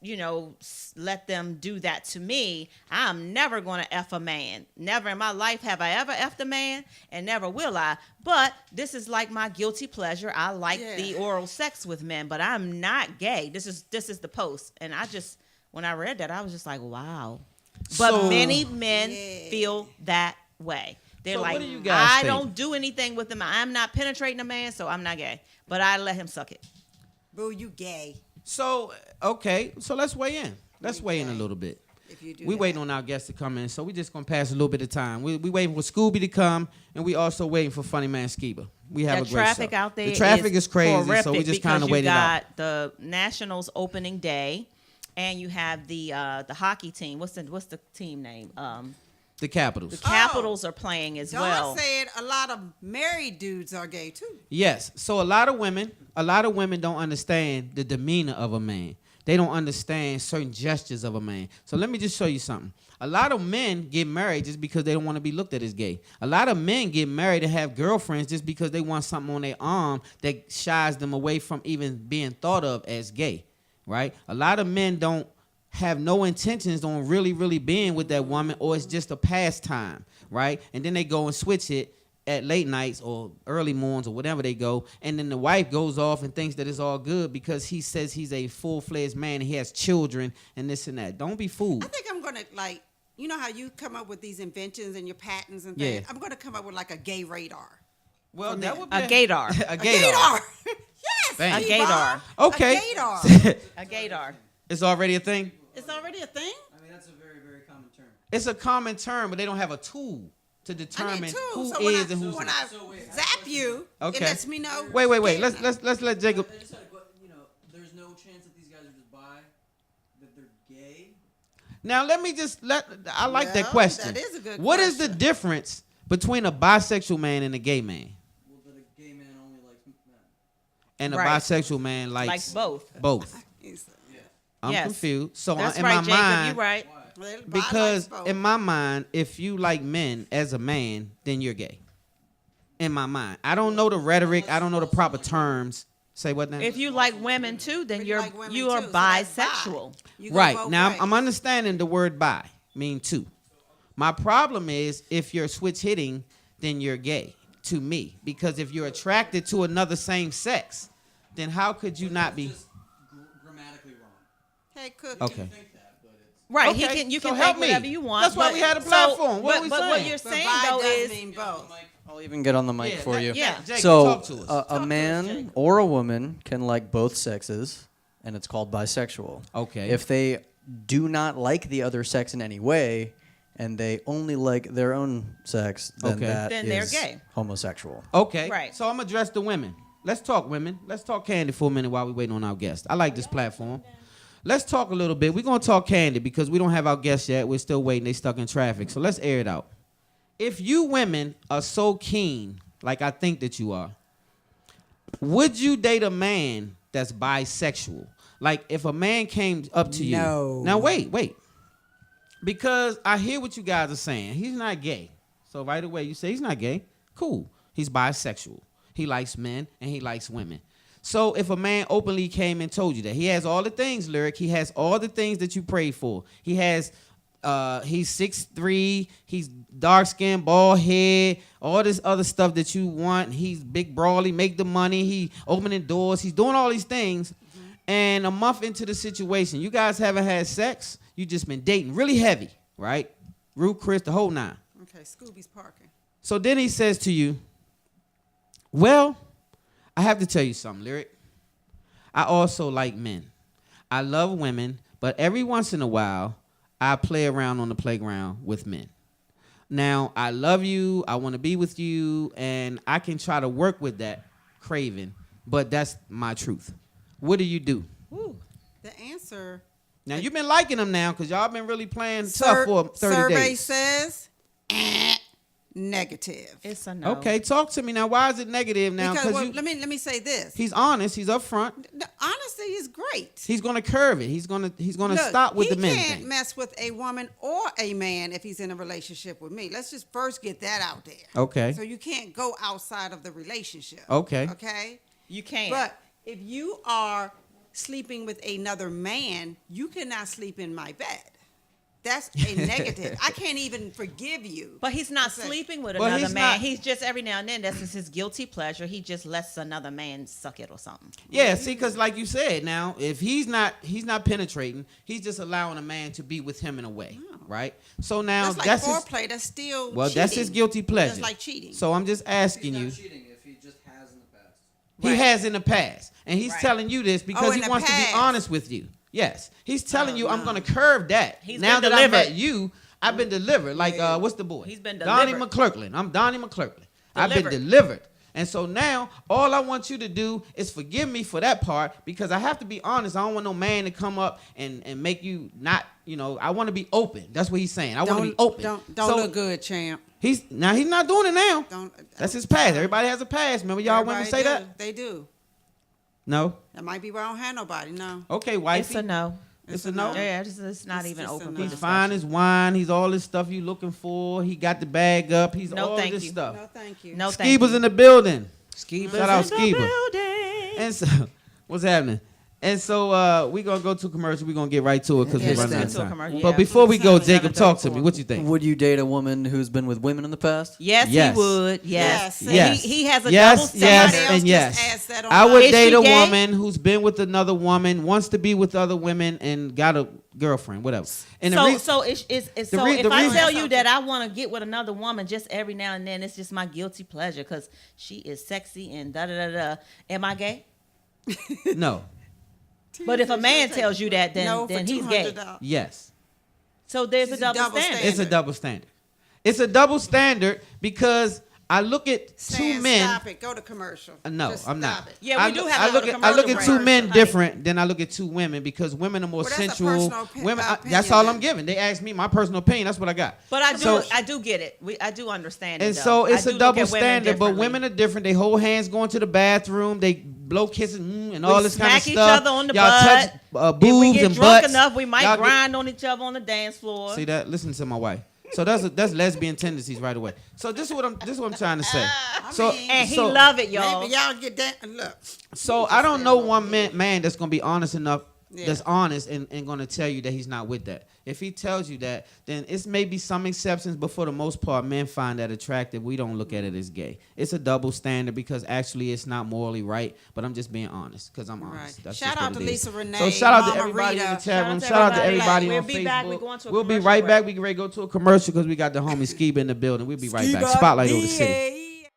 let them do that to me. I'm never going to F a man. Never in my life have I ever F'd a man, and never will I. But this is like my guilty pleasure. I like the oral sex with men, but I'm not gay. This is the post. And when I read that, I was just like, wow. But So- many men feel that way. They're So like, what do you guys I think? don't do anything with them. I'm not penetrating a man, so I'm not gay. But I let him suck it. Boo, you gay. So, okay. So let's weigh in. Let's weigh in a little bit. If you do We that. waiting on our guests to come in, so we just gonna pass a little bit of time. We waiting for Scooby to come, and we also waiting for Funnyman Skiba. We have The a great traffic show. out there The traffic is crazy, so we horrific just kind of because waited you out. got the Nationals opening day, and you have the hockey team. What's the team name? The Capitals. The Capitals are playing as Dawn well. said a lot of married dudes are gay too. Yes. So a lot of women don't understand the demeanor of a man. They don't understand certain gestures of a man. So let me just show you something. A lot of men get married just because they don't want to be looked at as gay. A lot of men get married and have girlfriends just because they want something on their arm that shies them away from even being thought of as gay, right? A lot of men don't have no intentions on really, really being with that woman, or it's just a pastime, right? And then they go and switch it at late nights or early mornings or whatever they go, and then the wife goes off and thinks that it's all good because he says he's a full-fledged man and he has children and this and that. Don't be fooled. I think I'm gonna like, you know how you come up with these inventions and your patents and Yeah. things. I'm gonna come up with like a gay radar. Well, From that there. would be A gaydar. a A gaydar. gaydar. Yes. Bang. A T-Bar. gaydar. Okay. A gaydar. A gaydar. It's already a thing. It's already a thing. I mean, that's a very, very common term. It's a common term, but they don't have a tool to I determine need two. who So when is and I, who's when not. I zap you, Okay. it lets me know. Wait. gay or Let's not. let Jacob. I just had a question. You know, there's no chance that these guys are just bi, that they're gay. Now let me just I like that Well, question. that is a good What is the question. difference between a bisexual man and a gay man? Well, that a gay man only likes men. And a Right. bisexual man likes Likes both. both. He's- I'm Yes. confused. So That's in right, my Jacob. mind, You're right. well, bi because likes both. in my mind, if you like men as a man, then you're gay. In my mind, I don't know the rhetoric. I don't know the proper terms. Say what now? If you like women too, then But you're like women you are too, so that's bi. bisexual. You go Right. both Now, ways. I'm understanding the word bi, mean two. My problem is if you're switch hitting, then you're gay to me. Because if you're attracted to another same sex, then how could you not be? Just grammatically wrong. Hey, Cookie. Okay. You think that, but it's Right. Okay, You so can help think whatever me. you want. That's why but- we had a so- platform. What but, we but saying? what you're But saying bi though does is mean both. I'll even get on the mic Yeah, for you. Yeah. Jake, So talk to us. a man or a woman can like both sexes, and it's called bisexual. Okay. If they do not like the other sex in any way, and they only like their own sex, then Okay. that Then they're is gay. homosexual. Okay. Right. So I'm gonna address the women. Let's talk women. Let's talk Candy for a minute while we waiting on our guest. I like this platform. Let's talk a little bit. We're gonna talk Candy because we don't have our guests yet. We're still waiting. They stuck in traffic. So let's air it out. If you women are so keen, like I think that you are, would you date a man that's bisexual? Like if a man came up to you. No. Now wait. Because I hear what you guys are saying. He's not gay. So right away you say he's not gay. Cool. He's bisexual. He likes men and he likes women. So if a man openly came and told you that, he has all the things, Lyric. He has all the things that you prayed for. He has, he's 6'3", he's dark-skinned, bald head, all this other stuff that you want. He's big, brawly, make the money. He opening doors. He's doing all these things. And a month into the situation, you guys haven't had sex. You just been dating really heavy, right? Rude Chris, the whole nine. Okay, Scooby's parking. So then he says to you, well, I have to tell you something, Lyric. I also like men. I love women, but every once in a while, I play around on the playground with men. Now, I love you, I want to be with you, and I can try to work with that craving, but that's my truth. What do you do? The answer. Now, you've been liking them now because y'all been really playing tough for 30 survey days. says negative. it's a no. Okay, talk to me now. Why is it negative now? Because well, you, let me say this. he's honest. He's upfront. The honesty is great. He's gonna curve it. He's gonna Look, stop with the men He can't thing. mess with a woman or a man if he's in a relationship with me. Let's just first get that out there. Okay. So you can't go outside of the relationship. Okay. Okay. You can't. But if you are sleeping with another man, you cannot sleep in my bed. That's a negative. I can't even forgive you. But he's not sleeping with Well, another he's man. not- He's just every now and then. That's just his guilty pleasure. He just lets another man suck it or something. Yeah, see, because like you said, now if he's not penetrating, he's just allowing a man to be with him in a way, right? So now That's like his, foreplay. That's still well, cheating. that's his guilty pleasure. That's like cheating. So I'm just asking you. cheating if he just has in the past. He has in the past, and he's Right. telling you this because in he the wants to be past. honest with you. Yes, he's telling you, I'm going to curve that. He's Now been that I met delivered. you, I've been delivered. Like, what's the boy? He's been Donnie delivered. McClurkin. I'm Donnie McClurkin. I've been Delivered. delivered. And so now, all I want you to do is forgive me for that part because I have to be honest. I don't want no man to come up and make you not, I want to be open. That's what he's saying. I want to be open. Don't So look good, champ. he's not doing it now. That's his past. Everybody has a past. Remember y'all women Everybody say do. that? They do. No? That might be where I don't have nobody. No. Okay, wifey. It's a no. It's a no? Yeah, it's not It's even just a open. no. for He's discussion. fine as wine. He's all this stuff you looking for. He got the bag up. He's No, all thank this you. stuff. No, thank you. No, thank Skiba's you. in the building. Skiba. Shout out In the Skiba. building. And so, what's happening? And so we're going to go to commercial. We're going to get right to it because Yeah, we're let's running out get of to a time. commercial, But yeah. before we go, It's Jacob, talk to me. 7:34. What you think? Would you date a woman who's been with women in the past? Yes, Yes. he would. Yes. Yes. Yes. He has a yes, double yes, standard. and Just yes. ask that on I my- would Is date she a gay? woman who's been with another woman, wants to be with other women, and got a girlfriend, whatever. And the So, reason- so it's the so re- if the I reason- tell you that I want to get with another woman just every now and then, it's just my guilty pleasure because she is sexy and da da da da. Am I gay? no, But if a man tells you that, No, then for he's gay. $200. yes. So there's a She's a double double standard. It's a double standard. It's a double standard because I look at two Sam, men. Stop it. Go to commercial. No, Just I'm not. stop it. Yeah, we do have I to look go to at I look commercial at two break, men honey. different than I look at two women because women are more Well, that's a sensual. personal Women, opinion that's all then. I'm giving. They asked me my personal opinion. That's what I got. But I do, So- I do get it. I do understand it. And though. so it's I a do double look at women standard, but differently. women are different. They hold hands going to the bathroom. They blow kissing and all We this kind of smack stuff. each other on the Y'all butt. touch If we boobs get and drunk butts. enough, we might Y'all get- grind on each other on the dance floor. See that? Listen to my wife. So that's lesbian tendencies right away. So this is what I'm trying to say. So mean- and he so, love it, y'all. Maybe y'all get that. Look. So I don't know one man that's gonna be honest enough, Yeah. that's honest and gonna tell you that he's not with that. If he tells you that, then it's maybe some exceptions, but for the most part, men find that attractive. We don't look at it as gay. It's a double standard because actually it's not morally right. But I'm just being honest because I'm honest. Right. That's Shout just out what to it is. Lisa Renee, So shout out to Mama everybody in the Rita. chat room. Shout Shout out to everybody. everybody We'll on be Facebook. back. We're going to a We'll be commercial right break. back. We can ready to go to a commercial because we got the homie Skiba in the building. We'll be right back. Spotlight over the city.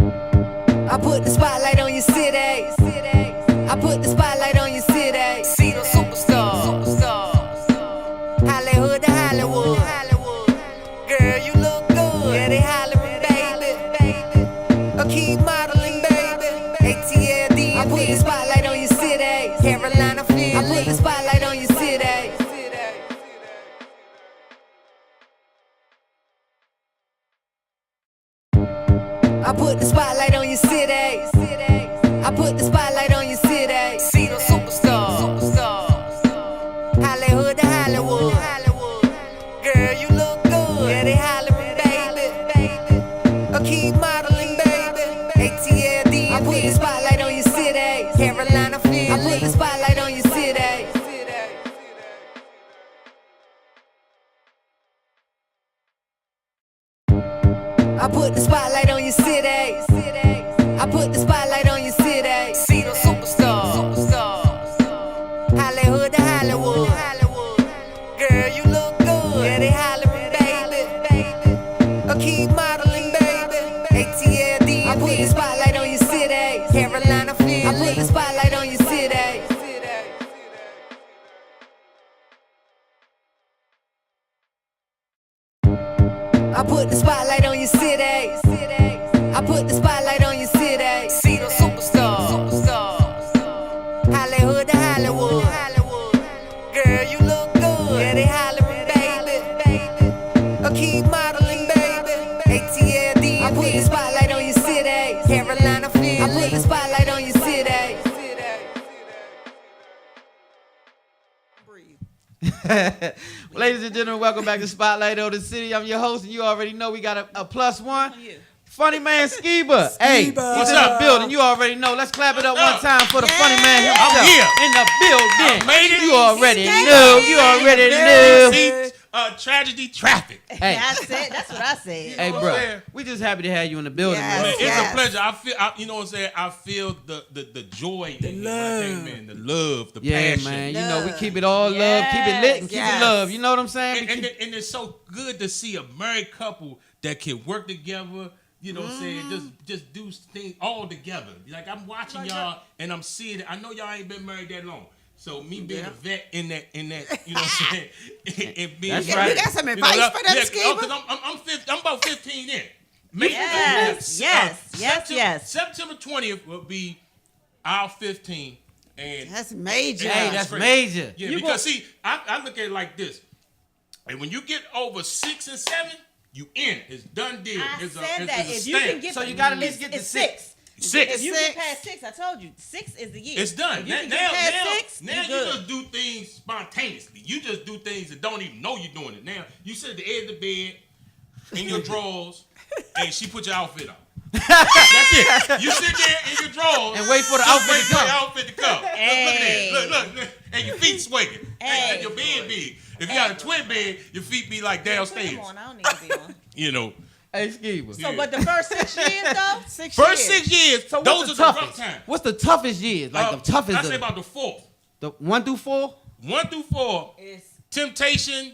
I put the spotlight on your city. I put the spotlight on your city. See the superstars. Hollywood to Hollywood. Girl, you look good. Yeah, they hollering, baby. Keep modeling, baby. ATLD. I put the spotlight on your city. Carolina, Philly. I put the spotlight on your city. I put the spotlight on your city. I put the spotlight on your city. See the superstars. Hollywood to Hollywood. Girl, you look good. Yeah, they hollering, baby. Keep modeling, baby. ATLD. I put the spotlight on your city. Carolina, Philly. I put the spotlight on your city. I put the spotlight on your city. I put the spotlight on your city. See the superstars. Hollywood to Hollywood. Girl, you look good. Yeah, they hollering, baby. Keep modeling, baby. ATLD. I put the spotlight on your city. Carolina, Philly. I put the spotlight on your city. I put the spotlight on your city. I put the spotlight on your city. See the superstars. Hollywood to Hollywood. Girl, you look good. Yeah, they hollering, baby. Keep modeling, baby. ATLD. I put the spotlight on your city. Carolina, Philly. I put the spotlight on your city. Breathe. Ladies and gentlemen, welcome back to Spotlight over the City. I'm your host, and you already know we got a plus one. Funnyman Skiba. Hey, he's What's in up? the building. You already know. Let's clap it up one time for the Funny Man himself. I'm here. In the building. I made it. You already He knew. You already knew. See, tragedy, traffic. Hey, That's it. That's what I said. hey, know what bro. I'm saying? We just happy to have you in the building, Yes. man. It's Yes. a pleasure. You know what I'm saying? I feel the joy, the love, man, the love, the Yeah, passion. man. You know, we keep it all love, keep it lit, and keep it Yes. love. You know what I'm saying? We And, keep- and it's so good to see a married couple that can work together. You know what I'm saying? Just do things all together. Like I'm watching y'all and I'm seeing it. I know y'all ain't been married that long. So me being a vet in that, you know what I'm saying? and being, That's right. You got some advice for them, Skiba? because I'm about 15 in. Yes. September 20th will be our 15, and That's major. Hey, that's major. yeah, You because see, I look at it like this, and when you get over 6 and 7, you in. It's done deal. I It's said it's that. a If you stamp. can get So you gotta at least get to it's 6. 6. If you Six. get past 6, I told you, 6 is the year. It's done. If you Now, can get past now, 6, now you you good. just do things spontaneously. You just do things that don't even know you're doing it. Now you sit at the edge of the bed in your drawers, and she put your outfit on. That's it. You sit there in your drawers And wait for the just outfit wait to for the come. outfit to come. Hey. Look at that. Look. And your feet swinging. Hey. And your bed big. If you got a twin bed, your feet be like downstairs. Come on, I don't need to be on. You know. Hey, Skiba. So, but the first 6 years though, First 6 years, So those what's are the the rough toughest? times. What's the toughest years? Like the toughest I say of about the 4th. the 1 through 4? 1 through 4. is Temptation,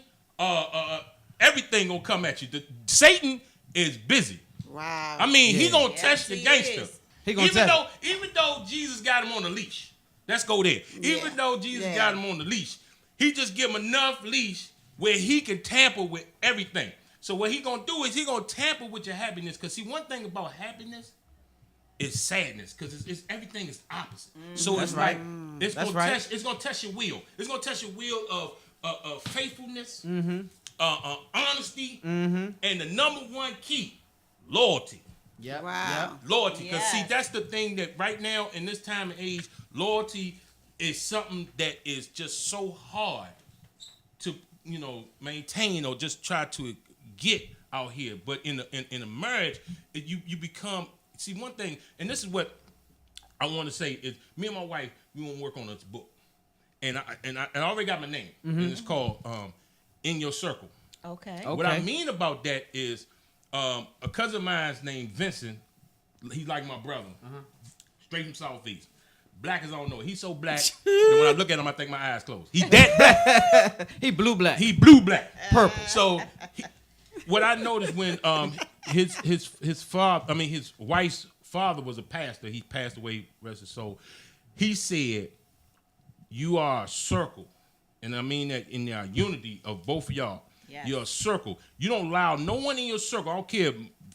everything gonna come at you. Satan is busy. Wow. I mean, he Yeah. gonna Yes, test the he gangster. is. He gonna test Even though Jesus got him on a leash, let's go there. Even though Jesus Yeah. got him on the leash, he just give him enough leash where he can tamper with everything. So what he gonna do is he gonna tamper with your happiness. Cause see, one thing about happiness is sadness. Cause it's everything is opposite. So it's right. like it's That's gonna right. test. It's gonna test your will. It's gonna test your will of faithfulness, honesty, and the number one key, loyalty. Yep. Wow. Loyalty, because see, Yes. that's the thing that right now in this time and age, loyalty is something that is just so hard to maintain or just try to get out here. But in a marriage, you become one thing, and this is what I want to say is me and my wife we want to work on this book, and I already got my name, and it's called In Your Circle. okay. Oh. What I Okay. mean about that is a cousin of mine's named Vincent. He's like my brother. Straight from Southeast. Black as I don't know. He's so black that when I look at him, I think my eyes closed. He's that black. He blue black. He blue black. Purple. So what I noticed when his father, I mean his wife's father was a pastor. He passed away, rest his soul. He said, "You are a circle," and I mean that in the unity of both of y'all. Yes. You're a circle. You don't allow no one in your circle. I don't care,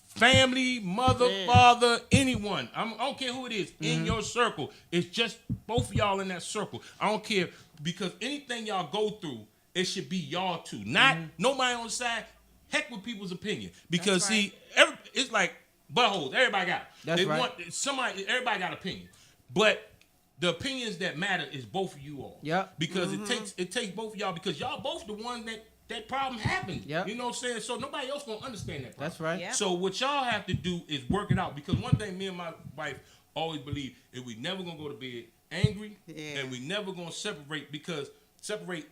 family, mother, father, anyone. I don't care who it is in your circle. It's just both of y'all in that circle. I don't care because anything y'all go through, it should be y'all two, not nobody on the side. Heck with people's opinion because see, it's like buttholes. Everybody got it. That's right. Everybody got opinion, but the opinions that matter is both of you all. Yep. Because it takes both of y'all because y'all both the ones that problem happened. Yep. You know what I'm saying? So nobody else gonna understand that problem. That's right. Yeah. So what y'all have to do is work it out because one thing me and my wife always believe is we never gonna go to bed angry and we never gonna separate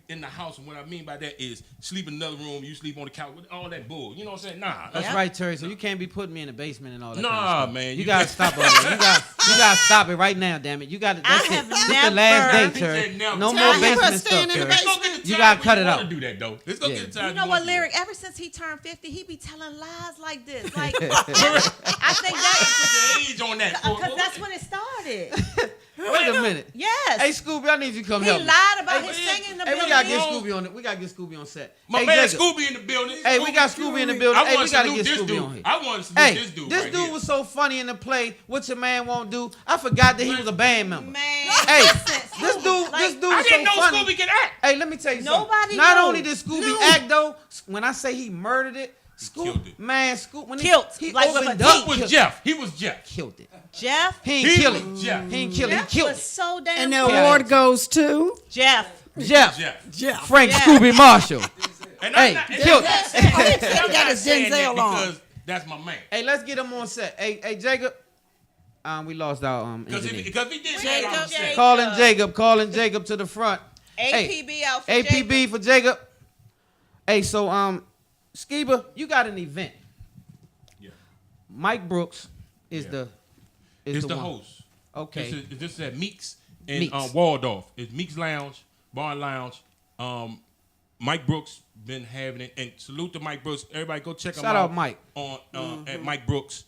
in the house. And what I mean by that is sleep in another room, you sleep on the couch, all that bull. You know what I'm saying? Nah. That's right, Terry. So you can't be putting me in the basement and all that. Nah, kind of stuff. man, You you gotta got- stop all that. You gotta stop it right now, damn it. You got to. That's I it. have This the never- last day, He Terry. said never. No Terry, more you basement put stuff, staying in the Terry. It's gonna get the You time gotta when cut you it wanna out. do that though. It's gonna Yeah. get the time. You know what, wanna do Lyric? that. Ever since he turned 50, he be telling lies like this. Like, I think that Put the age on that. because that's when it started. Wait a minute. Yes. Hey, Scooby, I need you to come he help me. lied about Hey, his man, singing in the Hey, we building. gotta get Scooby on it. We gotta get Scooby on set. My Hey, man Jacob. Scooby in the building. Hey, we got Scooby in the building. I Hey, want we to gotta salute get this Scooby dude. on here. I want to salute Hey, this dude. this right dude here. was so funny in the play. What your man won't do? I forgot that he was a band member. Man, Hey, listen, this dude like, was I so didn't know funny. Scooby could act. Hey, let me tell you something. Nobody Not knew. only did Scooby act though, when I say he murdered it, killed it. When Killed, he like with a opened T. up, Was killed- Jeff? He was Jeff. killed it. Jeff. He ain't He kill was it. Jeff. He ain't kill it. He Jeff killed was it. so damn And the funny. award goes to Jeff. Jeff, Jeff. Frank Yeah. Scooby Marshall. And Hey, I'm not, killed and it. I'm got not his saying that Denzel on. because That's my man. Hey, let's get him on set. Hey, Jacob. We lost our Because engineer. if he did that, I'm upset. Calling Jacob to the front. APB out for APB Jacob. for Jacob. Hey, so Skiba, you got an event. Yeah. Mike Brooks is the It's the one. host. Okay. This is at Meeks in Meeks. Waldorf. It's Meeks Lounge, Bar and Lounge. Mike Brooks been having it, and salute to Mike Brooks. Everybody go check him out. Shout out Mike. On at Mike Brooks.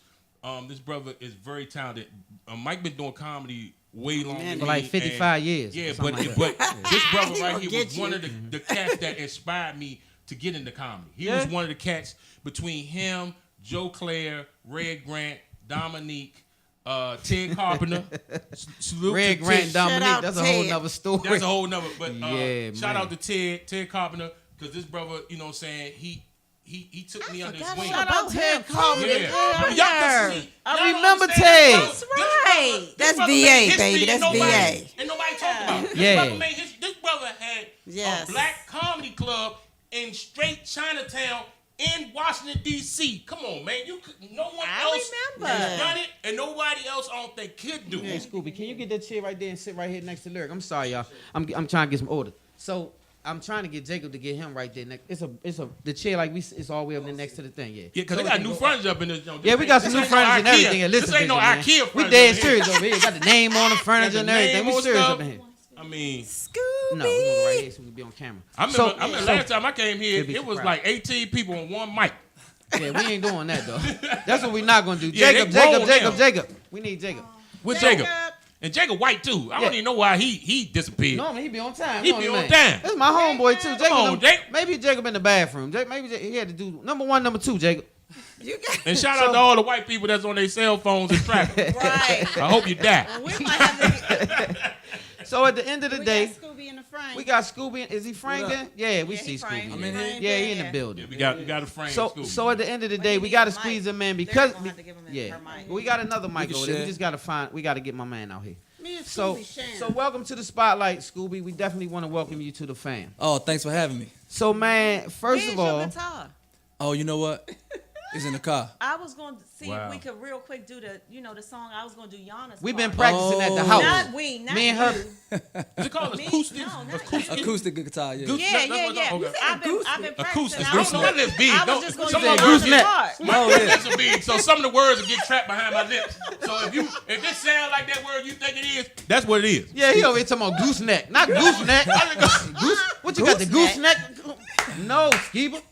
This brother is very talented. Mike been doing comedy way longer than For like me, 55 and- years. Yeah, or something but like that. this brother right He'll here get was you. one of the cats that inspired me to get into comedy. He was one of the cats between him, Joe Claire, Red Grant, Dominique, Ted Carpenter. Salute Red to Grant Ted. Dominique, out that's a whole Ted. nother story. That's a whole nother. But Yeah, shout man. out to Ted Carpenter, because this brother, you know what I'm saying, he took me under his wing. Shout out Ted Carpenter. Yeah. I remember Ted. That's right. That's VA, baby. That's VA. And nobody talked about it. Yeah. This brother had Yes. a black comedy club in straight Chinatown in Washington, D.C. Come on, man. No one I else remember. has done it, and nobody else I don't think could do Hey, it. Scooby, can you get that chair right there and sit right here next to Lyric? I'm sorry, y'all. I'm trying to get some order. So I'm trying to get Jacob to get him right there. It's the chair like it's all the way up there next to the thing. Yeah. Yeah, because So they got we new can furniture up in this. Yeah, we got some new furniture and everything. And listen, This ain't no man. IKEA We furniture. dead over serious here. over here. Got the name on the Got furniture the and everything. name We on serious stuff. up in here. I mean, Scooby. No, we're gonna go right here so we can be on camera. I remember last time I came here, You'll be it was surprised. like 18 people on one mic. Yeah, we ain't doing that though. That's what we're not gonna do. Yeah, Jacob, they grown now. Jacob. We need Jacob. With Jacob. And Jacob White, too. I don't even know why he disappeared. Normally he be on time. He don't be he, on man? time. That's my homeboy too. Jacob. on, Jacob. Maybe Jacob in the bathroom. Maybe he had to do number 1, number 2. Jacob. You got And shout out to all the white people that's on their cell phones and traffic. Right. I hope you die. We might have to. So at the end of the we day, got Scooby in the frame. we got Scooby. Is he framed What in? Yeah, we Yeah, see he framed. Scooby. I'm in here. Yeah, he in the Yeah. building. We got a frame. So Scooby. so at the end of the But day, he we needs got to a mic. squeeze him in They're because gonna have to give him yeah, her mic. we got another mic can over there. We share. just got to find. We got to get my man out here. Me and So Scooby sharing. so welcome to the spotlight, Scooby. We definitely want to welcome you to the fam. Oh, thanks for having me. So man, first Where's of your all, guitar? Oh, you know what? It's in the car. I was going to see Wow. if we could real quick do the song. I was going to do Yana's we've been part. practicing at the Oh. house. Not we, not Me and you. her. Is it called Me? acoustic? No, not Acoustic? Acoustic guitar, yeah. Goose- Yeah, That's yeah, what- yeah. okay. I've been practicing. Acoustic. I I was don't know what this be. I was Don't- just going some to of do my words Yana's gooseneck. part. Oh, yeah. This will be so some of the words will get trapped behind my lips. So if this sound like that word you think it is, that's what it is. Yeah, he over here talking about gooseneck, not gooseneck. Goose? What you got the gooseneck? No, Skiba.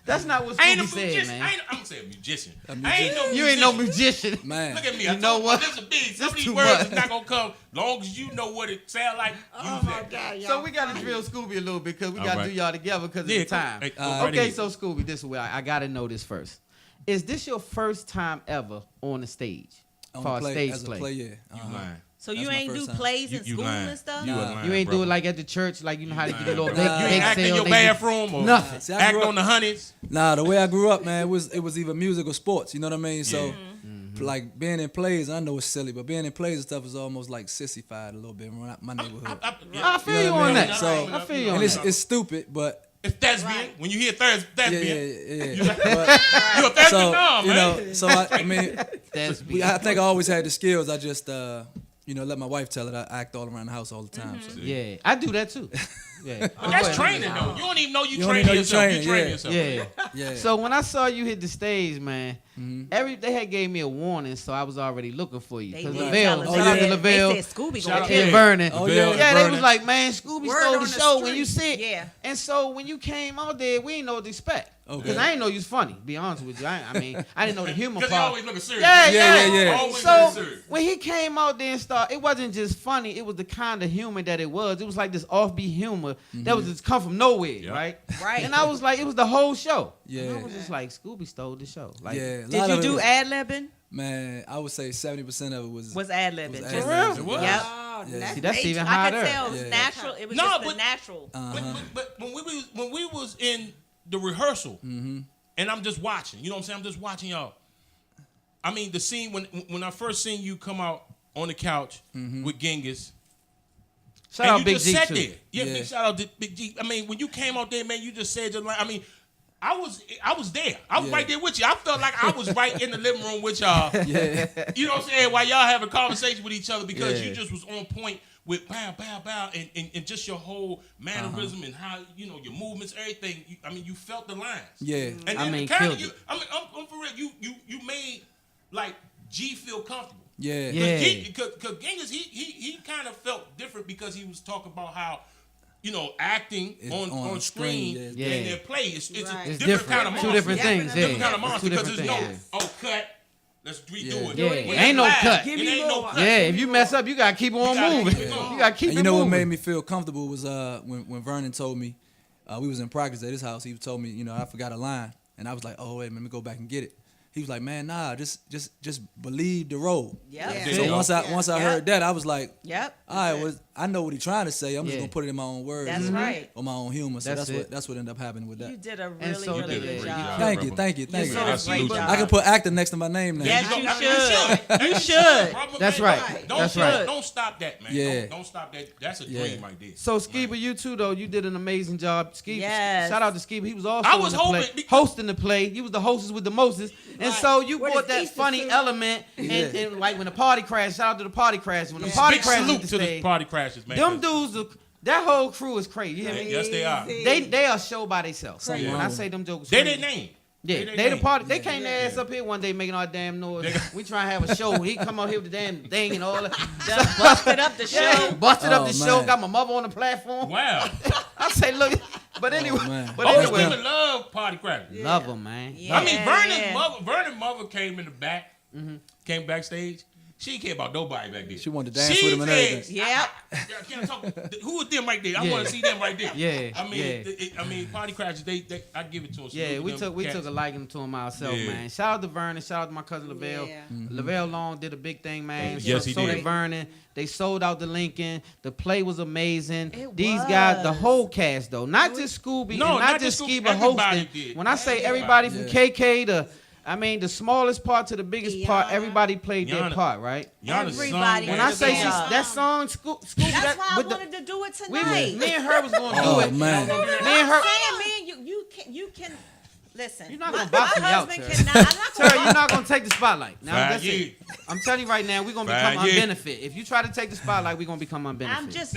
That's not what I ain't Scooby a said, musician. man. I'm gonna say a musician. A I ain't no musician. You ain't no musician. Man. Look at me. You I know told what? You, this is big. Some of This these too words much. is not gonna come long as you know what it sound like. oh Use my that. God, y'all. So we got to drill Scooby a little bit because we All got to right. do y'all together because of Yeah, the time. go right Okay, ahead. so Scooby, this is where I got to know this first. Is this your first time ever on the stage? On For the a play, stage as play. a play, yeah. You Uh-huh. lying. So That's you my ain't do first time. plays in You school lying. and stuff? You Nah. a lying, You ain't do brother. it like at the church, like you know how to Lying, get a little brother. bake, Nah. You bake ain't act in sale. your they bathroom or Nothing. See, I act grew up- on the honeys. Nah, the way I grew up, man, it was either music or sports. You know what I mean? So, Mm-hmm. like being in plays, I know it's silly, but being in plays and stuff is almost like sissified a litdo bit in my neighborhood. I feel You you know what I on mean? that. So- I feel you on And it's that. it's stupid, but It's thespian. When you hear yeah, thespian, yeah. But, you a thespian so now, you man. know, so I mean, That's I think I always had the skills. I just let my wife tell it. I act all around the house all the time. So. yeah, I do that too. Yeah, But that's training though. You don't even know you You don't train even know you yourself. You training, train yeah. yourself. Yeah. Yeah. So when I saw you hit the stage, man, they had gave me a warning, so I was already looking for you. They Because did Lavelle, tell us. shout out to They Lavelle said Scooby Shout gonna out kill to and it. Vernon. Oh, Lavelle yeah. and Yeah, they was Vernon. like, man, Scooby Word stole on the the show when street. you sit. Yeah. And so when you came out there, we didn't know what to expect. Okay. Because I didn't know you was funny, be honest with you. I mean, I didn't know the humor Because he part. always looking serious. Yeah, Yeah, yeah, yeah. Always So looking serious. when he came out there and started, it wasn't just funny. It was the kind of humor that it was. It was like this offbeat humor that was just come from nowhere, Yeah. right? Right. And I was like, it was the whole show. Yeah. And I was just like, Scooby stole the show. Like, Yeah. a lot Did of you it do was- ad-libbing? Man, I would say 70% of it was ad-libbing? was Just- ad-libbing. It was? Yep. Oh, Yeah. See, that's nature. even I hotter. could tell it was Yeah. natural. It was No, just the but- natural. But when we was in the rehearsal, and I'm just watching, you know what I'm saying? I'm just watching y'all. I mean, the scene when I first seen you come out on the couch with Genghis, Shout and out you Big just G sat too. there. Yeah, Yeah. big shout out to Big G. I mean, when you came out there, man, you just said just like, I mean, I was there. I was right there with you. I felt like I was right in the living room with y'all. Yeah. You know what I'm saying? While y'all having a conversation with each other because Yeah. you just was on point with bow, bow, bow, and just your whole mannerism and how, you know, your movements, everything. You felt the lines. Yeah. And I then mean, kinda killed it. I'm for real. You made like G feel comfortable. Yeah. Yeah. Because Genghis, he kind of felt different because he was talking about how, you know, acting on screen yeah. and Yeah. their play. It's Right. a It's different kind of Two monster. different things. Yeah. Different kind of It's monster two because different there's things. no, cut, let's redo Yeah. it. Yeah. When Ain't no it's live, cut. It ain't no cut. Yeah, if you mess up, you gotta keep on gotta moving. keep it going. You gotta keep And it you know what moving. made me feel comfortable was when Vernon told me we was in practice at his house. He told me, you know, I forgot a line, and I was like, oh wait, let me go back and get it. He was like, man, nah, just believe the role. Yep. Yeah. So Yeah. once I heard that, I was like, Yep. all right, well, I know what he's trying to say. I'm just Yeah. gonna put it in my own words. That's right. Or my own humor. So That's it. that's what ended up happening with that. You did a And really, so really did good it. job. Thank you. You Thank did you. a great Absolutely. job. I can put actor next to my name now. Yes, You you should. should. You should. That's right. Don't That's stop, right. Don't stop that, man. Yeah. Don't stop that. That's a Yeah. dream right there. So Skiba, you too though. You did an amazing job. Skiba, Yes. shout out to Skiba. He was also I was in the play, hoping because- hosting the play. He was the hostess with the mostest, and so you With brought his that Easter funny suit. element. And like when the party crashed, shout out to the party crash. When the party Big crashed salute the to the stage, party crashers, man. them dudes, that whole crew is crazy. You hear me? Yes, they are. They are a show by themselves. Something When wrong I with say them jokes, They crazy. their name. Yeah, They they the name. party. They came their ass up here one day making all damn noise. We trying to have a show. He come out here with the damn thing and all that. Done busted up the show. Yeah, busted up Oh, the show. man. Got my mother on the platform. Wow. I say, look, but anyway, man. but All the anyway, women love party crackers. love them, man. Yeah. I mean, Yeah. Vernon's mother came in the back, came backstage. She didn't care about nobody back there. She wanted to dance with him and said, everything. Yep. Can I talk? Who was them right there? I Yeah. want to see them right there. Yeah, I mean, yeah. I mean, party crashers. They I give it to them. Yeah, we Salute them took cats. a liking to him ourselves, Yeah. man. Shout out to Vernon. Shout out to my cousin Lavelle. Yeah. Lavelle Long did a big thing, man. Yes, he so did. did Vernon. They sold out the Lincoln. The play was amazing. It These guys, the was. whole cast though, not just Scooby, No, and not just Scooby, Skiba everybody hosting. did. When I say Everybody. everybody from KK to, I mean the smallest part to the biggest part, Yana. everybody played their Yana. part, right? Yana Everybody sung When I that say Yeah. that song, Scooby, That's that, why I with the- wanted to do it we tonight. was, me and her was gonna do Oh, it. man. Me and her. I'm saying, man, you can listen. You're not my gonna box me out, husband Tara. cannot. I'm not Tara, gonna you're not gonna take the spotlight. Now Right, that's yeah. it. I'm telling you right now, we're gonna Right, become yeah. unbenefit. If you try to take the spotlight, we're gonna become unbenefit. I just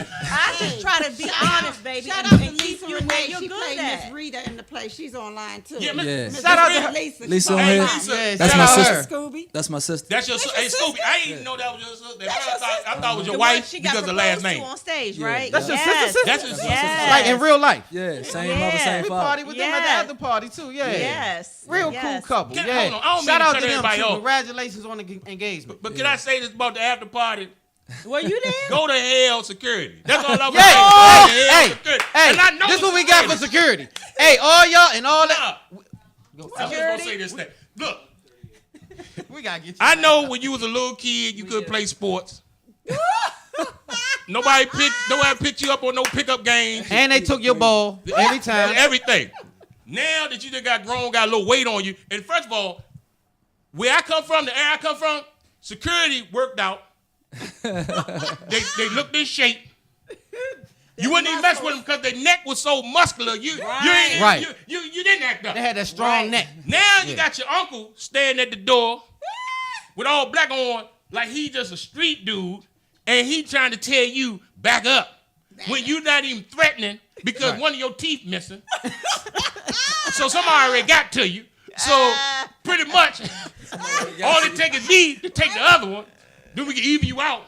try to be honest, baby, Shout and, out to and keep Lisa you where Renee. you're She good played at. Miss Rita in the play. She's online too. Yeah, Yeah. Miss Shout out to Rita. her. Lisa. Lisa she's on here. online. Yeah, That's shout my out sister. her. Scooby. That's my sister. That's your hey Scooby. I didn't know that was your sister. I thought it was your The one wife she got because of last proposed to name. on stage, Yeah. right? That's your Yes. sister? That's his sister. Yes. Like in real life. Yeah, same Yeah. mother, same We father. party with them at the Yeah. after party too. Yeah. Yes. Real Yes. cool couple. Can- Yeah. hold on, I don't mean Shout to out cut to them everybody too. off. Congratulations on the engagement. But can I say this about the after party? Were you there? Go to hell, security. That's all I'm Yeah. saying. Oh, Go to hell, hey, security. hey, And I know this it's what we got for security. Hey, all y'all and all that. Nah, I'm just gonna say this thing. Look, We gotta get you. I know when you was a little kid, you couldn't play sports. Nobody picked you up on no pickup games. And they took your ball every time. Everything. Now that you just got grown, got a little weight on you. And first of all, where I come from, the area I come from, security worked out. they looked in shape. You wouldn't even mess with them because their neck was so muscular. You Right. didn't act up. They had that strong neck. Now you got your uncle standing at the door with all black on, like he just a street dude, and he trying to tell you back up when you not even threatening because one of your teeth missing. So somebody already got to you. So pretty much, all it takes is me to take the other one, then we can even you out.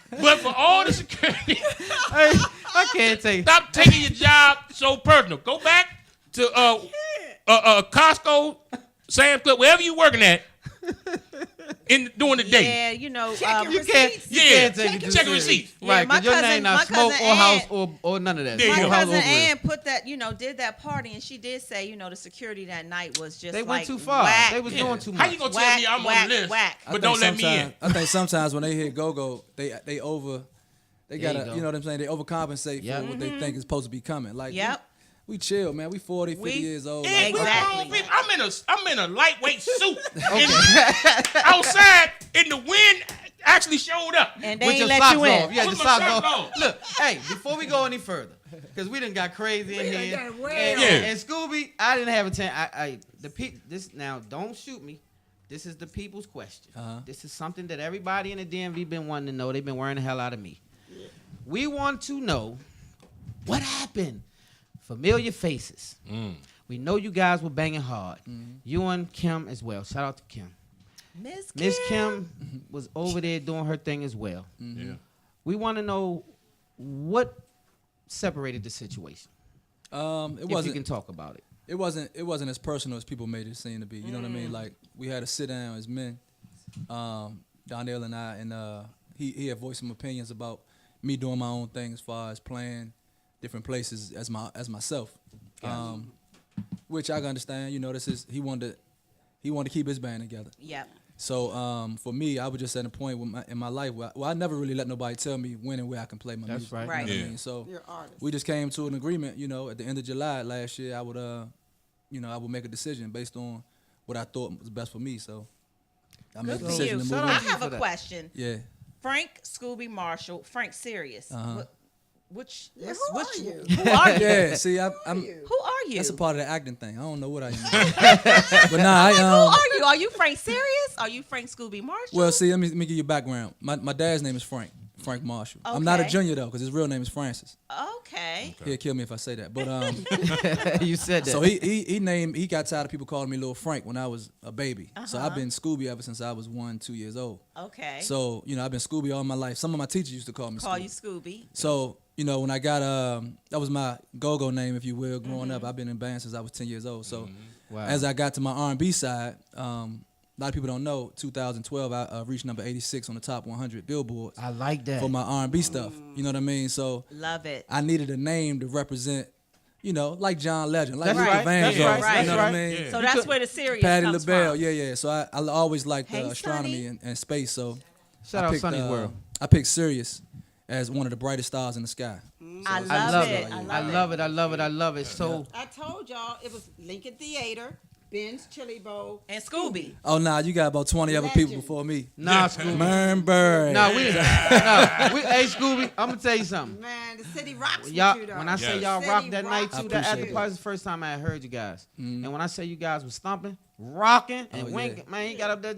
But for all the security, Hey, I can't take. stop taking your job so personal. Go back to Costco, Sam's Club, wherever you working at, during the day. Yeah, you know. You can't. You can't take it too Check a serious. receipt. Right, Yeah, my because your name cousin- not my smoke cousin or house Ann- or none of that. There you My go. House cousin over with. Ann put that, did that party, and she did say, the security that night was just They like went too far. Whack, They was doing too How much. you gonna tell whack, me I'm whack, on the list, whack. but don't let me in? I think sometimes when they hit go-go, they There you gotta, go. you know what I'm saying? They overcompensate Yep. for what they think is supposed to be coming. Like, Yep. we chill, man. We 40, 50 We- years old. Yeah, Like, we Exactly. grown people. I'm in a lightweight suit. Outside, and the wind actually showed up. And they With ain't your let socks you in. off. You had With your my socks socks off. off. Look, hey, before we go any further, because we done got crazy in here. got way And, off. and Scooby, I didn't have a chance. This now, don't shoot me. This is the people's question. This is something that everybody in the DMV been wanting to know. They've been worrying the hell out of me. We want to know what happened. Familiar faces. We know you guys were banging hard. You and Kim as well. Shout out to Kim. Miss Kim was over there doing her thing as well. Yeah. We want to know what separated the situation. It If you wasn't. can talk about it. It wasn't as personal as people made it seem to be. You know what I mean? Like we had a sit down as men, Donnell and I, and he had voiced some opinions about me doing my own thing as far as playing different places as myself, which I can understand. You know, he wanted to keep his band together. Yep. So for me, I was just at a point in my life where I never really let nobody tell me when and where I can play my music. right. Right. You know what Yeah. I mean? So You're an artist. we just came to an agreement. You know, at the end of July last year, I would I would make a decision based on what I thought was best for me. So I made the Good for decision you. to Shout move out I on. to you have for a that. question. Yeah. Frank, Scooby, Marshall, Frank, serious. Which Yeah, which- who which are you? who are you? Yeah. See, I'm. Who are you? That's a part of the acting thing. I don't know what I am. But nah, Who are you? Are you Frank serious? Are you Frank Scooby Marshall? Well, see, let me give you background. My dad's name is Frank Marshall. I'm not a Okay. junior though, because his real name is Francis. Okay. He'll kill me if I say that. But You said that. so he got tired of people calling me Little Frank when I was a baby. So I've been Scooby ever since I was 1-2 years old. Okay. So I've been Scooby all my life. Some of my teachers used to call me Call Scooby. you Scooby. So when I got that was my go-go name, if you will, growing up. I've been in band since I was 10 years old. So Wow. as I got to my R&B side, a lot of people don't know. 2012, I reached number 86 on the top 100 Billboards I like that. for my R&B stuff. You know what I mean? So Love it. I needed a name to represent, like John Legend, like That's Luther right, that's Vandross. right, You know what I that's mean? right. So that's where the serious Patti comes LaBelle, from. yeah. So I always liked Hey, astronomy Sonny. and space. So Shout I out picked, Sonny's World. I picked Sirius as one of the brightest stars in the sky. I I love love it. it. I love it. I love it. I love it. So I told y'all it was Lincoln Theater, Ben's Chili Bowl. And Scooby. Oh, nah, you got about 20 other people Legend. before me. nah, Scooby. Mernberg. No, hey Scooby, I'm gonna tell you something. Man, the city rocks Y'all, with you, though. when I say Yes. y'all City rocked that night rocks too, with that you. after party was the first time I had heard you guys. And when I say you guys was stomping, rocking, and Oh, winking, yeah. man, you got up there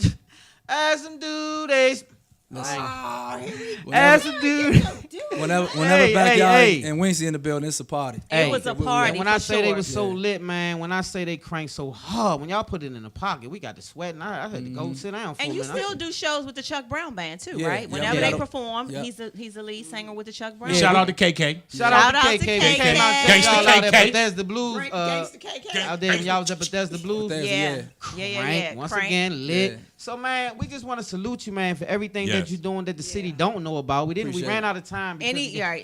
as some dudes. Oh, here we As some dudes. Whenever Hey, backyard hey. and Wincy in the building, it's a party. It was a party. And when I for say they sure. was so Yeah. lit, man, when I say they cranked so hard, when y'all put it in the pocket, we got to sweat, and I had to go sit down for And a you minute. still do shows with the Chuck Brown Band too, Yeah, right? yeah, Whenever yeah. they perform, Yeah. he's the lead singer with the Chuck Brown. Shout out to KK. Shout out to Shout KK. out to We came out KK. to check y'all out Gangsta at KK. Bethesda Blues. Frank Gangsta KK. Out there when y'all was at Bethesda Blues. Bethesda, Yeah. yeah. Crank, once Crank. again, lit. Yeah. So man, we just want to salute you, man, for everything that Yes. you're doing that the city don't know about. We Appreciate ran it. out of time. because-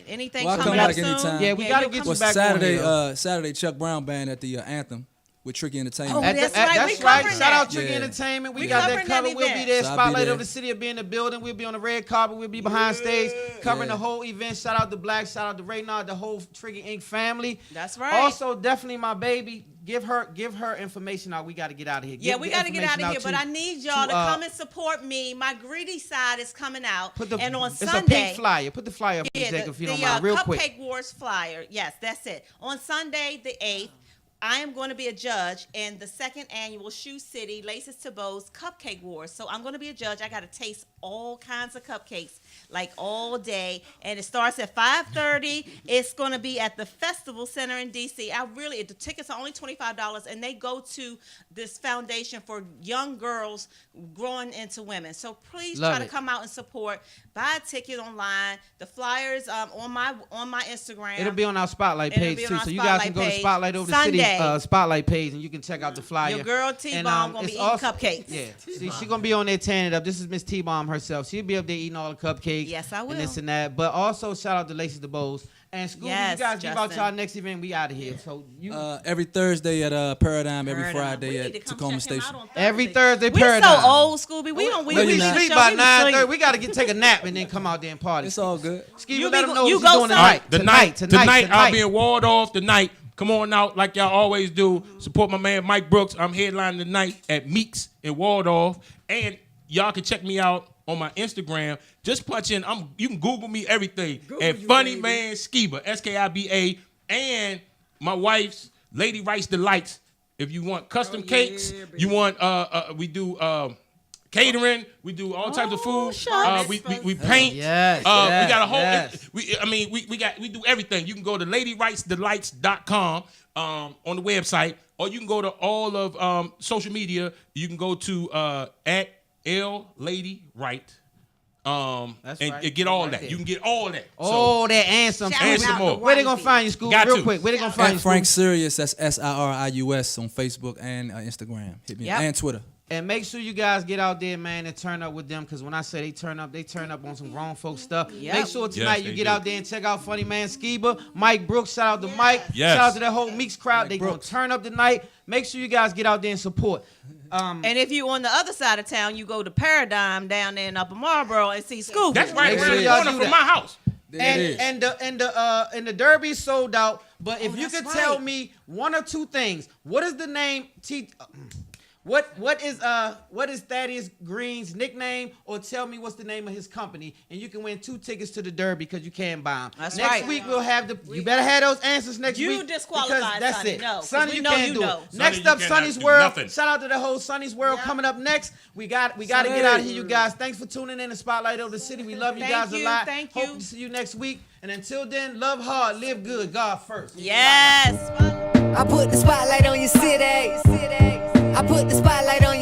Anything Well, I'll coming come up back soon? anytime. Yeah, we gotta you'll get come you Was back on Saturday, here. Saturday Chuck Brown Band at the Anthem with Tricky Entertainment. Oh, that's right. That's We right. covering Shout out that. Tricky Yeah. Entertainment. We We got that covering that cover. We'll be event. there. So I'll be Spotlight there. of the city will be in the building. We'll be on the red carpet. We'll be behind stage covering Yeah. the whole event. Shout out to Black. Shout out to Raynard, the whole Tricky Inc. family. That's right. Also, definitely my baby. Give her information out. We got to get out of here. Yeah, Give we the got to get out of information here, but I to- need y'all to to, come and support me. My greedy side is coming out, Put the, and on it's a Sunday, pink flyer. Put the flyer up, yeah, Jacob, if you don't the mind, real Cupcake quick. Wars flyer. Yes, that's it. On Sunday, the 8th, I am going to be a judge in the second annual Shoe City Laces to Bows Cupcake Wars. So I'm going to be a judge. I got to taste all kinds of cupcakes, like all day. And it starts at 5:30. It's going to be at the Festival Center in D.C. The tickets are only $25, and they go to this foundation for young girls growing into women. So please Love try to it. come out and support. Buy a ticket online. The flyers on my Instagram. It'll be on our Spotlight It'll page be on too, our so you guys can Spotlight go to page. Spotlight over the Sunday. city Spotlight page, and you can check out the flyer. Your girl And, T-Bomb gonna it's be eating cupcakes. Yeah, see, she gonna be on there tearing it up. This is Miss T-Bomb herself. She'll be up there eating all the cupcakes. Yes, I will. And this and that. But also shout out to Laces the Bows and Scooby. Yes, you guys give out Justin. y'all next event. We out of here. So you Every Thursday at Paradigm, every Paradigm. Friday We at need to come Tacoma check him out Station. on Every Thursday, We Paradigm. so old, Scooby. We don't. No, we you're not. sleep show- by we 9:30. sleep. We gotta take a nap and then come out there and party. It's all good. Ski, You let be them go- know you what go you doing Sunday. tonight. Tonight, I'll be in Waldorf tonight. Come on out like y'all always do. Support my man Mike Brooks. I'm headlining tonight at Meeks in Waldorf. And y'all can check me out on my Instagram. Just punch in. You can Google me everything at Funnyman Skiba, Skiba, and my wife's Lady Rice Delights. If you want custom cakes, you want we do catering, we do all types of food. We paint. Yes, we got a whole. yes. We do everything. You can go to ladyricedelights.com on the website, or you can go to all of social media. You can go to at @LadyRight. That's and right. get all Right that. there. You can get all that. Oh, that and some. Shout And some out more. to Where they gonna wifey. find you, Scooby? Got Real to. quick. Where they gonna find you, At Frank Scooby? Serious, that's SIRIUS on Facebook and Instagram. Hit me Yep. and Twitter. And make sure you guys get out there, man, and turn up with them. Because when I say they turn up on some grown folk stuff. Yep. Make sure tonight you they get do. out there and check out Funnyman Skiba. Mike Brooks, shout out to Mike. Yes. Shout out to that whole Meeks crowd. They Brooks. gonna turn up tonight. Make sure you guys get out there and support. And if you on the other side of town, you go to Paradigm down there in Upper Marlboro and see Scooby. That's right Make around sure the y'all corner do from that. my house. It is. And the Derby sold out. But if you could that's tell right. me one or two things, what is the name? What is Thaddeus Green's nickname? Or tell me what's the name of his company, and you can win 2 tickets to the Derby because you can buy them. That's next right. week we'll have the. You better have those answers next You week. disqualified, because that's Sonny. it. No, 'cause Sonny, we you know can't you do know. it. Next Sonny, up, you cannot Sonny's do World. nothing. Shout out to the whole Sonny's World Yeah. coming up next. We got to get out of here, you guys. Thanks for tuning in to Spotlight Over the City. We love you Thank guys a you, lot. thank Hope you. to see you next week. And until then, love hard, live good, God first. Yes. I put the spotlight on your city. I put the spotlight on